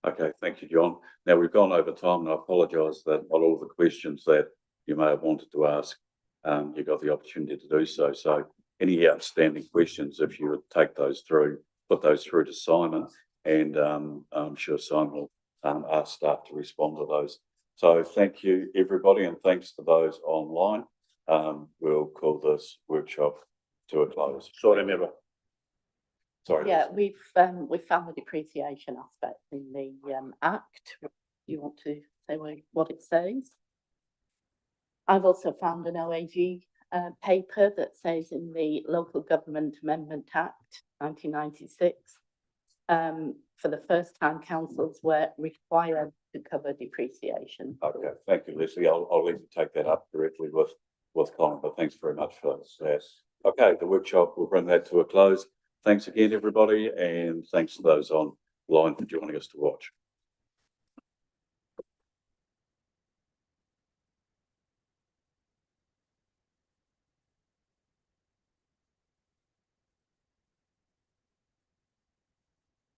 Okay, thank you, John. Now, we've gone over time, and I apologise that not all the questions that you may have wanted to ask, you got the opportunity to do so. So any outstanding questions, if you would take those through, put those through to Simon, and I'm sure Simon will ask staff to respond to those. So thank you, everybody, and thanks to those online. We'll call this workshop to a close. Sorry, Mayor. Sorry. Yeah, we've found the depreciation aspect in the Act. You want to say what it says? I've also found an OAG paper that says in the Local Government Amendment Act 1996, for the first time, councils were required to cover depreciation. Okay, thank you, Leslie. I'll let you take that up directly with Colin, but thanks very much for that. Okay, the workshop, we'll bring that to a close. Thanks again, everybody, and thanks to those online for joining us to watch.